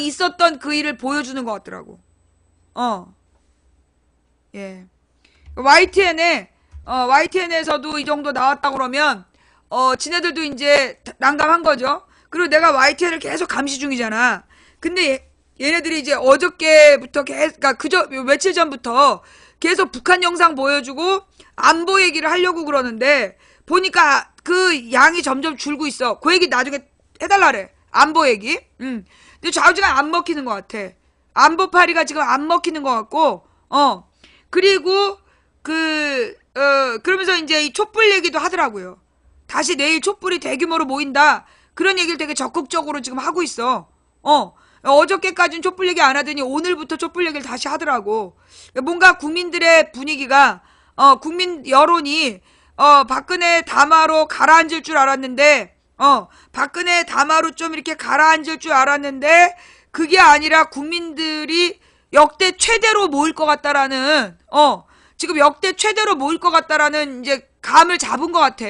있었던 그 일을 보여주는 것 같더라고. 예. YTN에서도 이 정도 나왔다 그러면 지네들도 이제 난감한 거죠. 그리고 내가 YTN을 계속 감시 중이잖아. 근데 얘네들이 이제 어저께부터 그러니까 며칠 전부터 계속 북한 영상 보여주고 안보 얘기를 하려고 그러는데 보니까 그 양이 점점 줄고 있어. 그 얘기 나중에 해달라래. 안보 얘기. 근데 좌우지간 안 먹히는 것 같아. 안보파리가 지금 안 먹히는 것 같고, 그리고 그러면서 이제 이 촛불 얘기도 하더라고요. 다시 내일 촛불이 대규모로 모인다. 그런 얘기를 되게 적극적으로 지금 하고 있어. 어저께까지는 촛불 얘기 안 하더니 오늘부터 촛불 얘기를 다시 하더라고. 뭔가 국민들의 분위기가, 국민 여론이, 박근혜 담화로 가라앉을 줄 알았는데, 박근혜 담화로 좀 이렇게 가라앉을 줄 알았는데, 그게 아니라 국민들이 역대 최대로 모일 것 같다라는, 지금 역대 최대로 모일 것 같다라는 이제 감을 잡은 것 같아.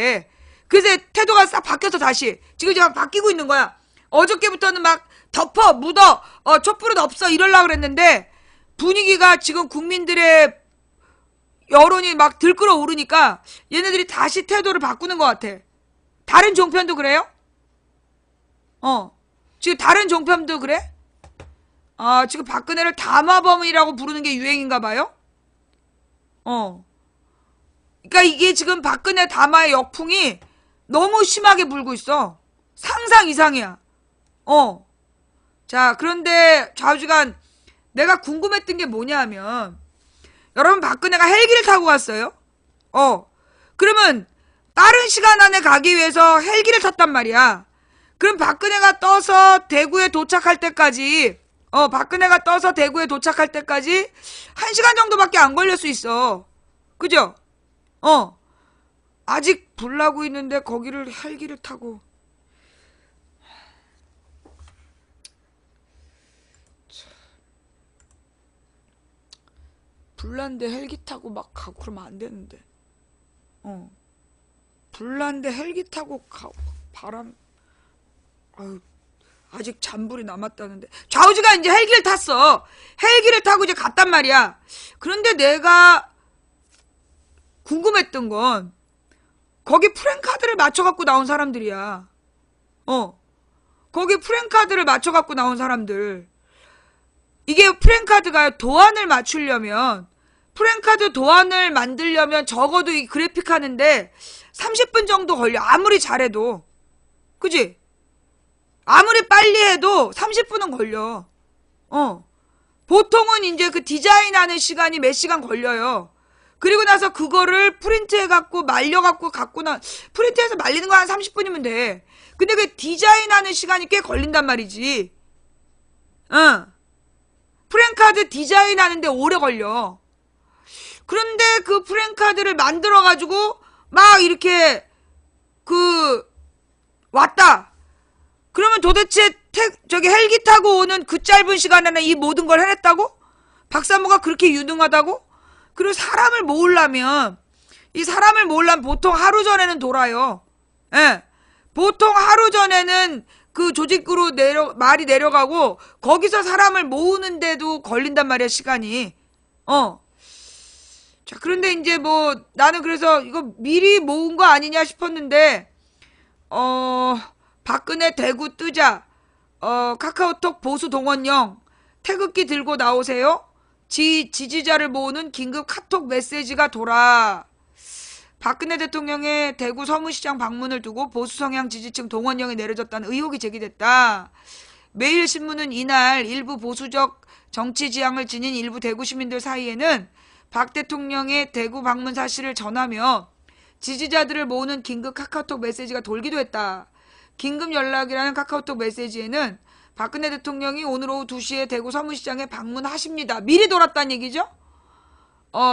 그래서 태도가 싹 바뀌어서 다시 지금 막 바뀌고 있는 거야. 어저께부터는 막 덮어 묻어 촛불은 없어 이러려고 그랬는데 분위기가 지금 국민들의 여론이 막 들끓어 오르니까 얘네들이 다시 태도를 바꾸는 것 같아. 다른 종편도 그래요? 지금 다른 종편도 그래? 지금 박근혜를 담화범이라고 부르는 게 유행인가 봐요? 그러니까 이게 지금 박근혜 담화의 역풍이 너무 심하게 불고 있어. 상상 이상이야. 자, 그런데 좌우지간 내가 궁금했던 게 뭐냐 하면 여러분, 박근혜가 헬기를 타고 갔어요. 그러면 빠른 시간 안에 가기 위해서 헬기를 탔단 말이야. 그럼 박근혜가 떠서 대구에 도착할 때까지, 박근혜가 떠서 대구에 도착할 때까지 1시간 정도밖에 안 걸릴 수 있어. 그죠? 아직 불 나고 있는데 거기를 헬기를 타고. 불난데 헬기 타고 막 가고 그러면 안 되는데. 불난데 헬기 타고 가고 바람. 아유, 아직 잔불이 남았다는데. 좌우지가 이제 헬기를 탔어. 헬기를 타고 이제 갔단 말이야. 그런데 내가 궁금했던 건 거기 프랭카드를 맞춰갖고 나온 사람들이야. 거기 프랭카드를 맞춰갖고 나온 사람들. 이게 프랭카드가 도안을 맞추려면, 프랭카드 도안을 만들려면 적어도 이 그래픽 하는데 30분 정도 걸려. 아무리 잘해도. 그지? 아무리 빨리 해도 30분은 걸려. 보통은 이제 그 디자인하는 시간이 몇 시간 걸려요. 그리고 나서 그거를 프린트해갖고 말려갖고 프린트해서 말리는 거 한 30분이면 돼. 근데 그 디자인하는 시간이 꽤 걸린단 말이지. 프랭카드 디자인하는데 오래 걸려. 그런데 그 프랭카드를 만들어가지고 막 이렇게 왔다. 그러면 도대체 저기 헬기 타고 오는 그 짧은 시간 안에 이 모든 걸 해냈다고? 박사모가 그렇게 유능하다고? 그리고 사람을 모으려면 보통 하루 전에는 돌아요. 예. 보통 하루 전에는 그 조직구로 말이 내려가고 거기서 사람을 모으는데도 걸린단 말이야, 시간이. 자, 그런데 이제 뭐 나는 그래서 이거 미리 모은 거 아니냐 싶었는데 박근혜 대구 뜨자. 카카오톡 보수 동원령 태극기 들고 나오세요. 지지자를 모으는 긴급 카톡 메시지가 돌아. 박근혜 대통령의 대구 서문시장 방문을 두고 보수 성향 지지층 동원령이 내려졌다는 의혹이 제기됐다. 매일신문은 이날 일부 보수적 정치 지향을 지닌 일부 대구 시민들 사이에는 박 대통령의 대구 방문 사실을 전하며 지지자들을 모으는 긴급 카카오톡 메시지가 돌기도 했다. 긴급 연락이라는 카카오톡 메시지에는 박근혜 대통령이 오늘 오후 2시에 대구 서문시장에 방문하십니다. 미리 돌았다는 얘기죠?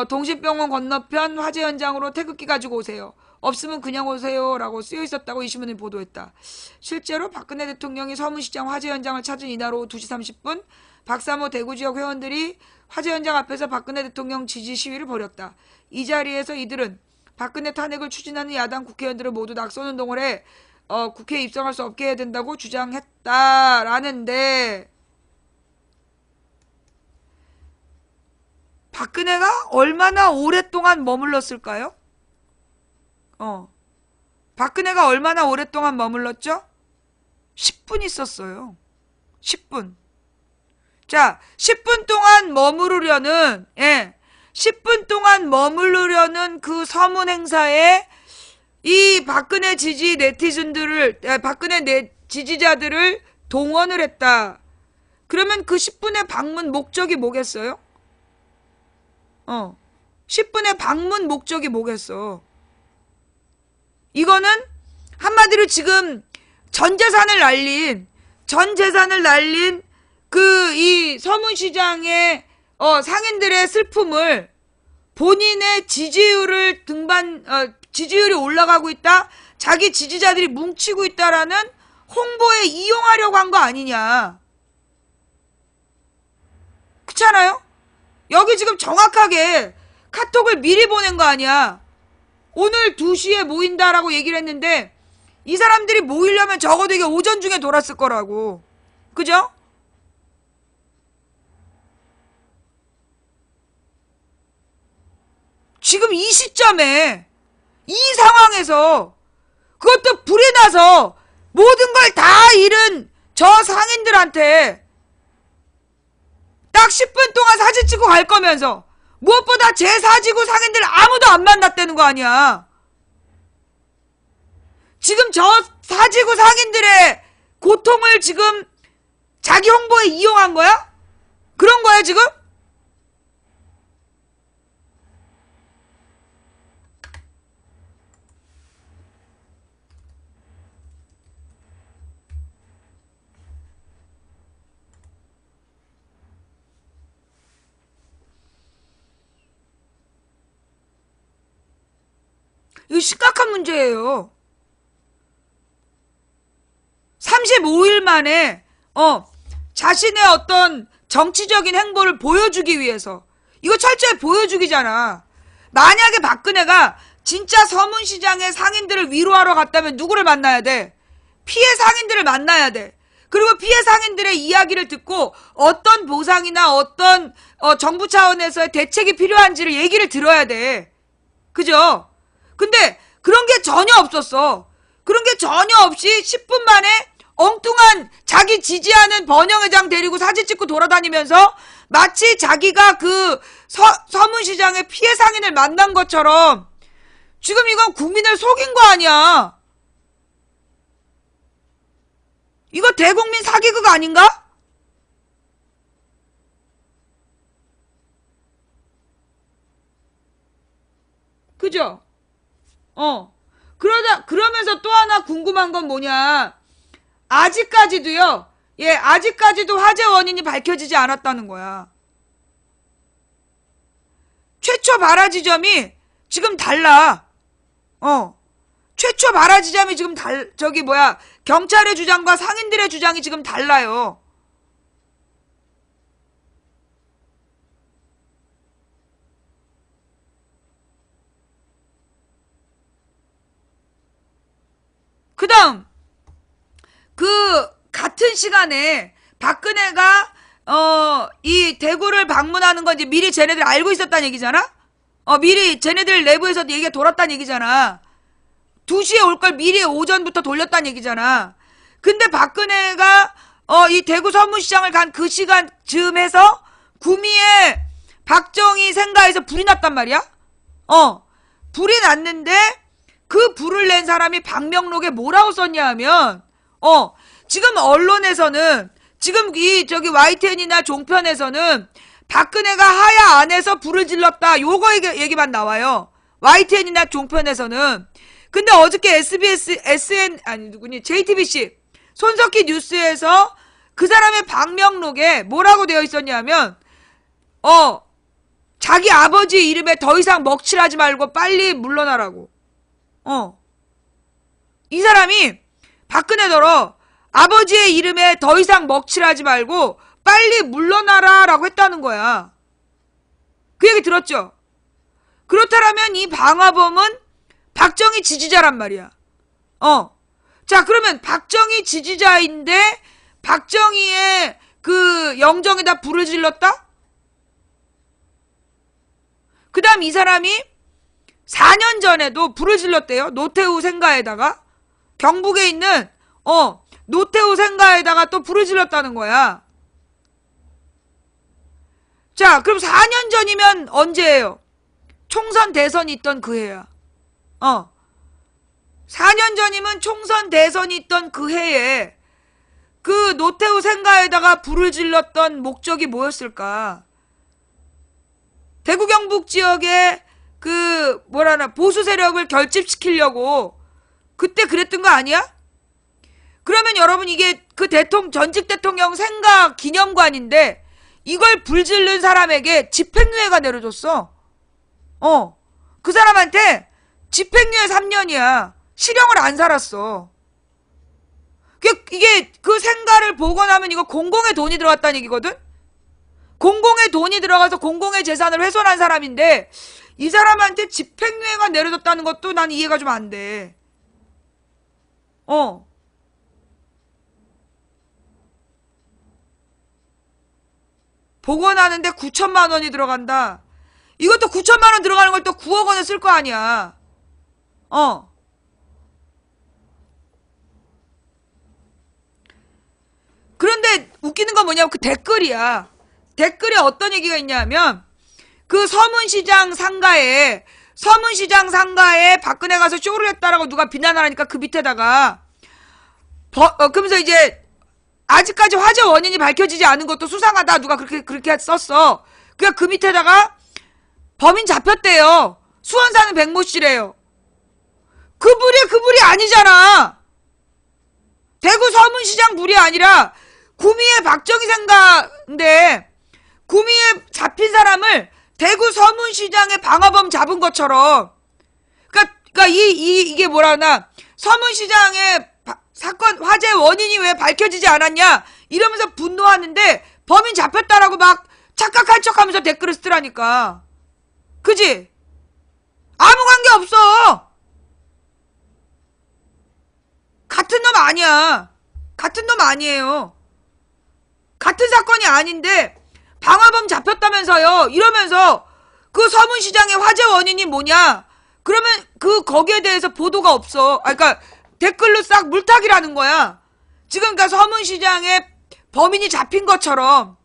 동식병원 건너편 화재 현장으로 태극기 가지고 오세요. 없으면 그냥 오세요 라고 쓰여 있었다고 이 신문이 보도했다. 실제로 박근혜 대통령이 서문시장 화재 현장을 찾은 이날 오후 2시 30분 박사모 대구지역 회원들이 화재 현장 앞에서 박근혜 대통령 지지 시위를 벌였다. 이 자리에서 이들은 박근혜 탄핵을 추진하는 야당 국회의원들을 모두 낙선운동을 해 국회에 입성할 수 없게 해야 된다고 주장했다라는데, 박근혜가 얼마나 오랫동안 머물렀을까요? 박근혜가 얼마나 오랫동안 머물렀죠? 10분 있었어요. 10분. 자, 10분 동안 머무르려는, 10분 동안 머무르려는 그 서문 행사에 이 박근혜 지지 네티즌들을, 박근혜 지지자들을 동원을 했다. 그러면 그 10분의 방문 목적이 뭐겠어요? 10분의 방문 목적이 뭐겠어? 이거는 한마디로 지금 전 재산을 날린 이 서문시장의 상인들의 슬픔을 본인의 지지율이 올라가고 있다, 자기 지지자들이 뭉치고 있다라는 홍보에 이용하려고 한 거 아니냐. 그렇잖아요? 여기 지금 정확하게 카톡을 미리 보낸 거 아니야. 오늘 2시에 모인다라고 얘기를 했는데 이 사람들이 모이려면 적어도 이게 오전 중에 돌았을 거라고. 그죠? 지금 이 시점에 이 상황에서 그것도 불이 나서 모든 걸 다 잃은 저 상인들한테 딱 10분 동안 사진 찍고 갈 거면서 무엇보다 제 사지구 상인들 아무도 안 만났다는 거 아니야. 지금 저 사지구 상인들의 고통을 지금 자기 홍보에 이용한 거야? 그런 거야 지금? 이거 심각한 문제예요. 35일 만에 자신의 어떤 정치적인 행보를 보여주기 위해서, 이거 철저히 보여주기잖아. 만약에 박근혜가 진짜 서문시장의 상인들을 위로하러 갔다면 누구를 만나야 돼? 피해 상인들을 만나야 돼. 그리고 피해 상인들의 이야기를 듣고 어떤 보상이나 어떤 정부 차원에서의 대책이 필요한지를 얘기를 들어야 돼. 그죠? 근데 그런 게 전혀 없었어. 그런 게 전혀 없이 10분 만에 엉뚱한 자기 지지하는 번영회장 데리고 사진 찍고 돌아다니면서 마치 자기가 그 서문시장의 피해 상인을 만난 것처럼 지금 이건 국민을 속인 거 아니야. 이거 대국민 사기극 아닌가? 그죠? 그러면서 또 하나 궁금한 건 뭐냐. 아직까지도요, 아직까지도 화재 원인이 밝혀지지 않았다는 거야. 최초 발화 지점이 지금 달라. 최초 발화 지점이 지금 경찰의 주장과 상인들의 주장이 지금 달라요. 그 다음, 같은 시간에 박근혜가, 이 대구를 방문하는 건 이제 미리 쟤네들 알고 있었다는 얘기잖아? 미리 쟤네들 내부에서 얘기가 돌았다는 얘기잖아. 2시에 올 걸 미리 오전부터 돌렸다는 얘기잖아. 근데 박근혜가, 이 대구 서문시장을 간 그 시간 즈음해서 구미에 박정희 생가에서 불이 났단 말이야? 불이 났는데, 그 불을 낸 사람이 방명록에 뭐라고 썼냐 하면, 지금 언론에서는, 지금 YTN이나 종편에서는 박근혜가 하야 안에서 불을 질렀다, 요거 얘기만 나와요. YTN이나 종편에서는. 근데 어저께 JTBC, 손석희 뉴스에서 그 사람의 방명록에 뭐라고 되어 있었냐면, 자기 아버지 이름에 더 이상 먹칠하지 말고 빨리 물러나라고. 이 사람이 박근혜더러 아버지의 이름에 더 이상 먹칠하지 말고 빨리 물러나라 라고 했다는 거야. 그 얘기 들었죠? 그렇다면 이 방화범은 박정희 지지자란 말이야. 자, 그러면 박정희 지지자인데 박정희의 그 영정에다 불을 질렀다? 그 다음 이 사람이 4년 전에도 불을 질렀대요. 노태우 생가에다가. 경북에 있는 노태우 생가에다가 또 불을 질렀다는 거야. 자, 그럼 4년 전이면 언제예요? 총선 대선이 있던 그 해야. 4년 전이면 총선 대선이 있던 그 해에 그 노태우 생가에다가 불을 질렀던 목적이 뭐였을까? 대구 경북 지역에 보수 세력을 결집시키려고 그때 그랬던 거 아니야? 그러면 여러분 이게 전직 대통령 생가 기념관인데 이걸 불질른 사람에게 집행유예가 내려줬어. 그 사람한테 집행유예 3년이야. 실형을 안 살았어. 이게 그 생가를 복원하면 이거 공공의 돈이 들어갔다는 얘기거든? 공공의 돈이 들어가서 공공의 재산을 훼손한 사람인데 이 사람한테 집행유예가 내려졌다는 것도 난 이해가 좀 안 돼. 복원하는데 9천만 원이 들어간다. 이것도 9천만 원 들어가는 걸 또 9억 원을 쓸 거 아니야. 그런데 웃기는 건 뭐냐면 그 댓글이야. 댓글에 어떤 얘기가 있냐면 그 서문시장 상가에 박근혜 가서 쇼를 했다라고 누가 비난하라니까 그 밑에다가 그러면서 이제 아직까지 화재 원인이 밝혀지지 않은 것도 수상하다 누가 그렇게 썼어. 그러니까 그 밑에다가 범인 잡혔대요. 수원 사는 백모 씨래요. 그 불이 아니잖아. 대구 서문시장 불이 아니라 구미의 박정희 생가인데 구미에 잡힌 사람을 대구 서문시장의 방화범 잡은 것처럼, 그러니까 그러니까 이게 뭐라나 서문시장의 사건 화재 원인이 왜 밝혀지지 않았냐 이러면서 분노하는데 범인 잡혔다라고 막 착각한 척하면서 댓글을 쓰더라니까. 그지? 아무 관계 없어. 같은 놈 아니야. 같은 놈 아니에요. 같은 사건이 아닌데 방화범 잡혔다면서요. 이러면서 그 서문시장의 화재 원인이 뭐냐? 그러면 거기에 대해서 보도가 없어. 그러니까 댓글로 싹 물타기라는 거야. 지금 그러니까 서문시장의 범인이 잡힌 것처럼.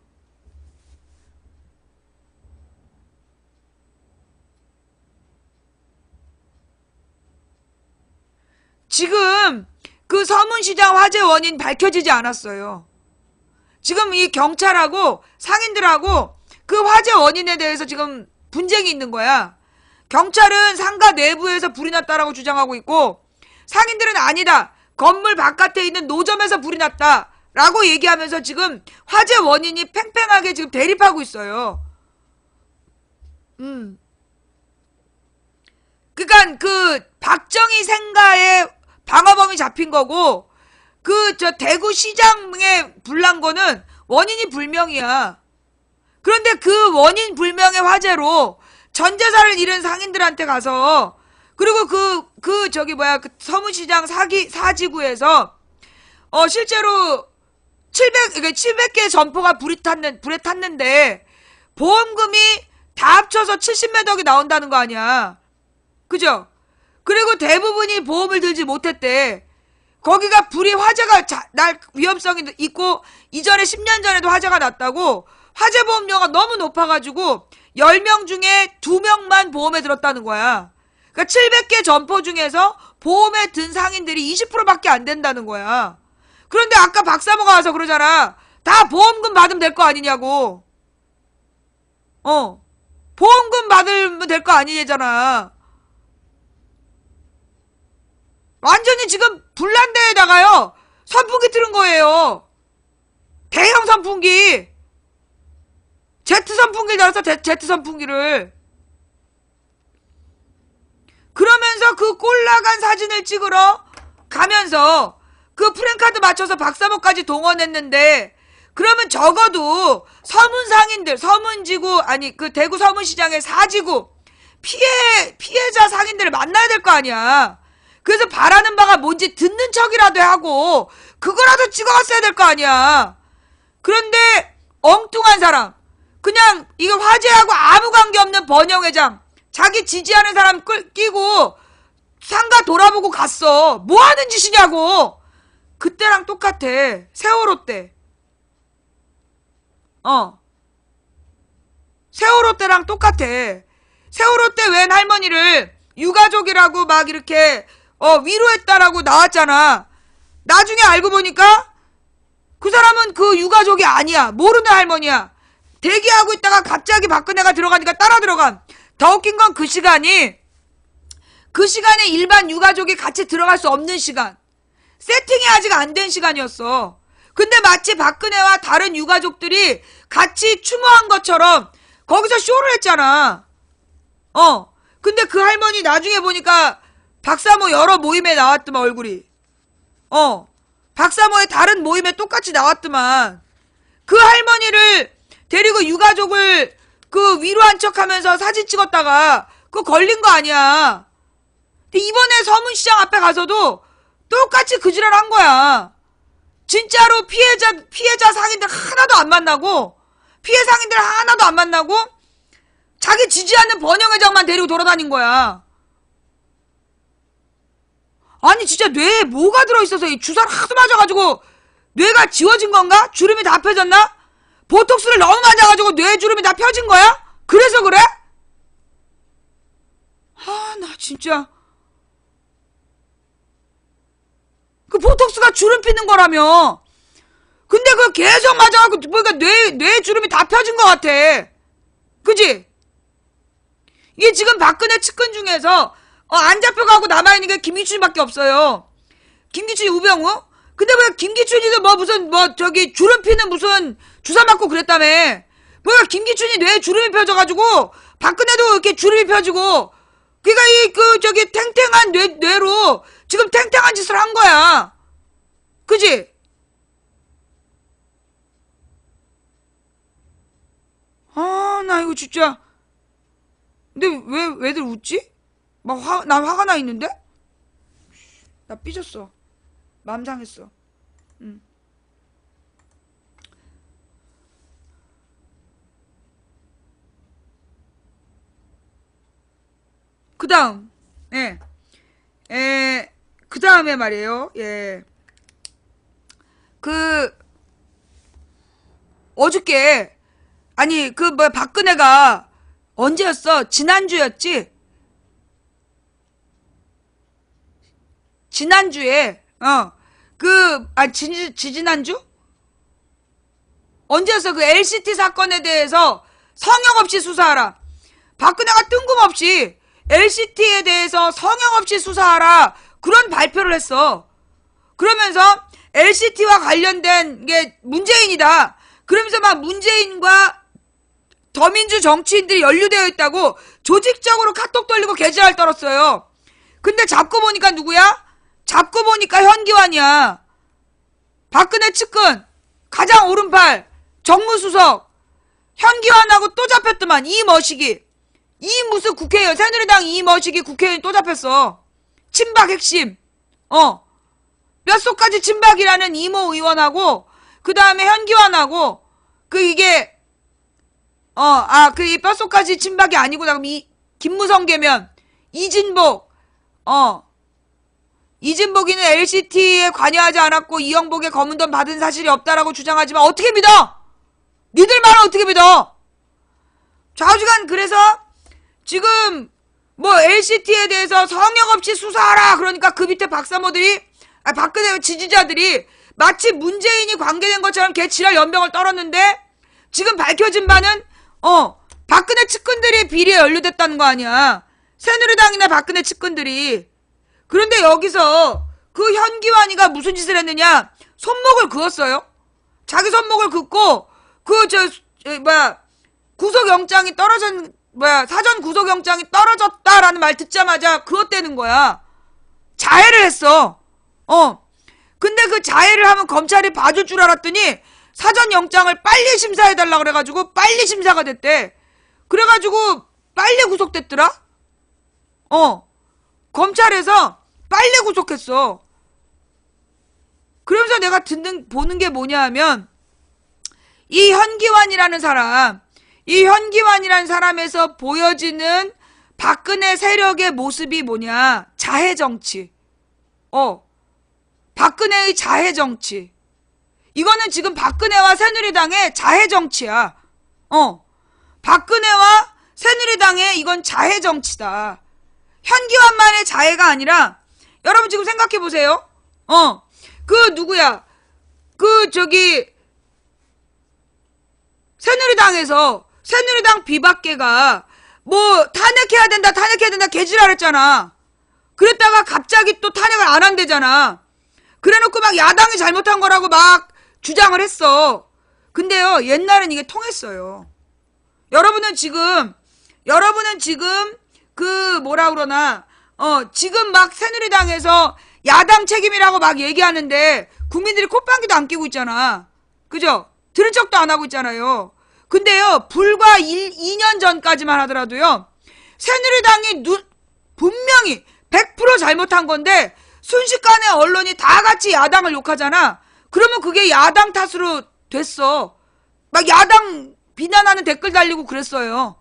지금 그 서문시장 화재 원인 밝혀지지 않았어요. 지금 이 경찰하고 상인들하고 그 화재 원인에 대해서 지금 분쟁이 있는 거야. 경찰은 상가 내부에서 불이 났다라고 주장하고 있고 상인들은 아니다. 건물 바깥에 있는 노점에서 불이 났다라고 얘기하면서 지금 화재 원인이 팽팽하게 지금 대립하고 있어요. 그러니까 그 박정희 생가에 방화범이 잡힌 거고 저 대구시장에 불난 거는 원인이 불명이야. 그런데 그 원인 불명의 화재로 전재산을 잃은 상인들한테 가서 그리고 그 서문시장 사지구에서 실제로 700개 점포가 불에 탔는데 보험금이 다 합쳐서 70몇 억이 나온다는 거 아니야. 그죠? 그리고 대부분이 보험을 들지 못했대. 거기가 화재가 날 위험성이 있고 이전에 10년 전에도 화재가 났다고 화재보험료가 너무 높아가지고 10명 중에 2명만 보험에 들었다는 거야. 그러니까 700개 점포 중에서 보험에 든 상인들이 20%밖에 안 된다는 거야. 그런데 아까 박사모가 와서 그러잖아. 다 보험금 받으면 될 거 아니냐고. 보험금 받으면 될 거 아니냐잖아. 완전히 지금 불난 데에다가요 선풍기 틀은 거예요. 대형 선풍기. 제트 선풍기를 달았어. 제트 선풍기를. 그러면서 그 꼴나간 사진을 찍으러 가면서 그 프랭카드 맞춰서 박사모까지 동원했는데 그러면 적어도 서문상인들 서문지구 아니 그 대구 서문시장의 사지구 피해자 상인들을 만나야 될 거 아니야. 그래서 바라는 바가 뭔지 듣는 척이라도 하고 그거라도 찍어갔어야 될 거 아니야. 그런데 엉뚱한 사람 그냥 이거 화재하고 아무 관계없는 번영회장 자기 지지하는 사람 끼고 상가 돌아보고 갔어. 뭐 하는 짓이냐고. 그때랑 똑같아. 세월호 때. 세월호 때랑 똑같아. 세월호 때 웬 할머니를 유가족이라고 막 이렇게 위로했다라고 나왔잖아. 나중에 알고 보니까 그 사람은 그 유가족이 아니야. 모르는 할머니야. 대기하고 있다가 갑자기 박근혜가 들어가니까 따라 들어간. 더 웃긴 건 그 시간에 일반 유가족이 같이 들어갈 수 없는 시간. 세팅이 아직 안 된 시간이었어. 근데 마치 박근혜와 다른 유가족들이 같이 추모한 것처럼 거기서 쇼를 했잖아. 근데 그 할머니 나중에 보니까 박사모 여러 모임에 나왔더만 얼굴이. 박사모의 다른 모임에 똑같이 나왔더만. 그 할머니를 데리고 유가족을 그 위로한 척하면서 사진 찍었다가 그거 걸린 거 아니야. 근데 이번에 서문시장 앞에 가서도 똑같이 그 지랄 한 거야. 진짜로 피해자 상인들 하나도 안 만나고 피해 상인들 하나도 안 만나고 자기 지지하는 번영회장만 데리고 돌아다닌 거야. 아니 진짜 뇌에 뭐가 들어있어서 이 주사를 하도 맞아가지고 뇌가 지워진 건가? 주름이 다 펴졌나? 보톡스를 너무 맞아가지고 뇌 주름이 다 펴진 거야? 그래서 그래? 나 진짜 그 보톡스가 주름 피는 거라며. 근데 그거 계속 맞아갖고 보니까 뇌 주름이 다 펴진 것 같아. 그지? 이게 지금 박근혜 측근 중에서 안 잡혀가고 남아있는 게 김기춘밖에 없어요. 김기춘이 우병우? 근데 왜 김기춘이도 주름 피는 무슨 주사 맞고 그랬다며. 뭐야 김기춘이 뇌에 주름이 펴져가지고 박근혜도 이렇게 주름이 펴지고 그러니까 저기 탱탱한 뇌로 지금 탱탱한 짓을 한 거야. 그지? 아, 나 이거 진짜. 근데 왜들 웃지? 난 화가 나 있는데? 나 삐졌어. 마음 상했어. 그 다음, 그 다음에 말이에요, 어저께, 아니, 박근혜가 언제였어? 지난주였지? 지난주에, 지지난주? 언제였어? 그 LCT 사건에 대해서 성역 없이 수사하라. 박근혜가 뜬금없이 LCT에 대해서 성역 없이 수사하라. 그런 발표를 했어. 그러면서 LCT와 관련된 게 문재인이다. 그러면서 막 문재인과 더민주 정치인들이 연루되어 있다고 조직적으로 카톡 돌리고 개지랄 떨었어요. 근데 잡고 보니까 누구야? 잡고 보니까 현기환이야. 박근혜 측근 가장 오른팔 정무수석 현기환하고 또 잡혔더만. 이머시기. 이 무슨 국회의원, 새누리당 이머시기 국회의원 또 잡혔어. 친박 핵심. 뼛속까지 친박이라는 이모 의원하고, 그 다음에 현기환하고, 이 뼛속까지 친박이 아니고, 김무성 개면, 이진복, 이진복이는 LCT에 관여하지 않았고, 이영복의 검은 돈 받은 사실이 없다라고 주장하지만, 어떻게 믿어? 니들 말은 어떻게 믿어? 좌우지간 그래서, 지금 LCT에 대해서 성역 없이 수사하라. 그러니까 그 밑에 박사모들이 박근혜 지지자들이 마치 문재인이 관계된 것처럼 개 지랄 연병을 떨었는데 지금 밝혀진 바는 박근혜 측근들이 비리에 연루됐다는 거 아니야. 새누리당이나 박근혜 측근들이. 그런데 여기서 그 현기환이가 무슨 짓을 했느냐. 손목을 그었어요. 자기 손목을 긋고 구속영장이 사전 구속영장이 떨어졌다라는 말 듣자마자 그었대는 거야. 자해를 했어. 근데 그 자해를 하면 검찰이 봐줄 줄 알았더니 사전 영장을 빨리 심사해달라 그래가지고 빨리 심사가 됐대. 그래가지고 빨리 구속됐더라? 검찰에서 빨리 구속했어. 그러면서 내가 보는 게 뭐냐 하면 이 현기환이라는 사람에서 보여지는 박근혜 세력의 모습이 뭐냐. 자해정치. 박근혜의 자해정치. 이거는 지금 박근혜와 새누리당의 자해정치야. 박근혜와 새누리당의 이건 자해정치다. 현기환만의 자해가 아니라 여러분 지금 생각해보세요. 누구야. 새누리당 비박계가 탄핵해야 된다 개지랄 했잖아. 그랬다가 갑자기 또 탄핵을 안 한대잖아. 그래놓고 막 야당이 잘못한 거라고 막 주장을 했어. 근데요, 옛날엔 이게 통했어요. 여러분은 지금 지금 막 새누리당에서 야당 책임이라고 막 얘기하는데 국민들이 콧방귀도 안 끼고 있잖아. 그죠? 들은 척도 안 하고 있잖아요. 근데요, 불과 2년 전까지만 하더라도요, 새누리당이 분명히 100% 잘못한 건데, 순식간에 언론이 다 같이 야당을 욕하잖아. 그러면 그게 야당 탓으로 됐어. 막 야당 비난하는 댓글 달리고 그랬어요.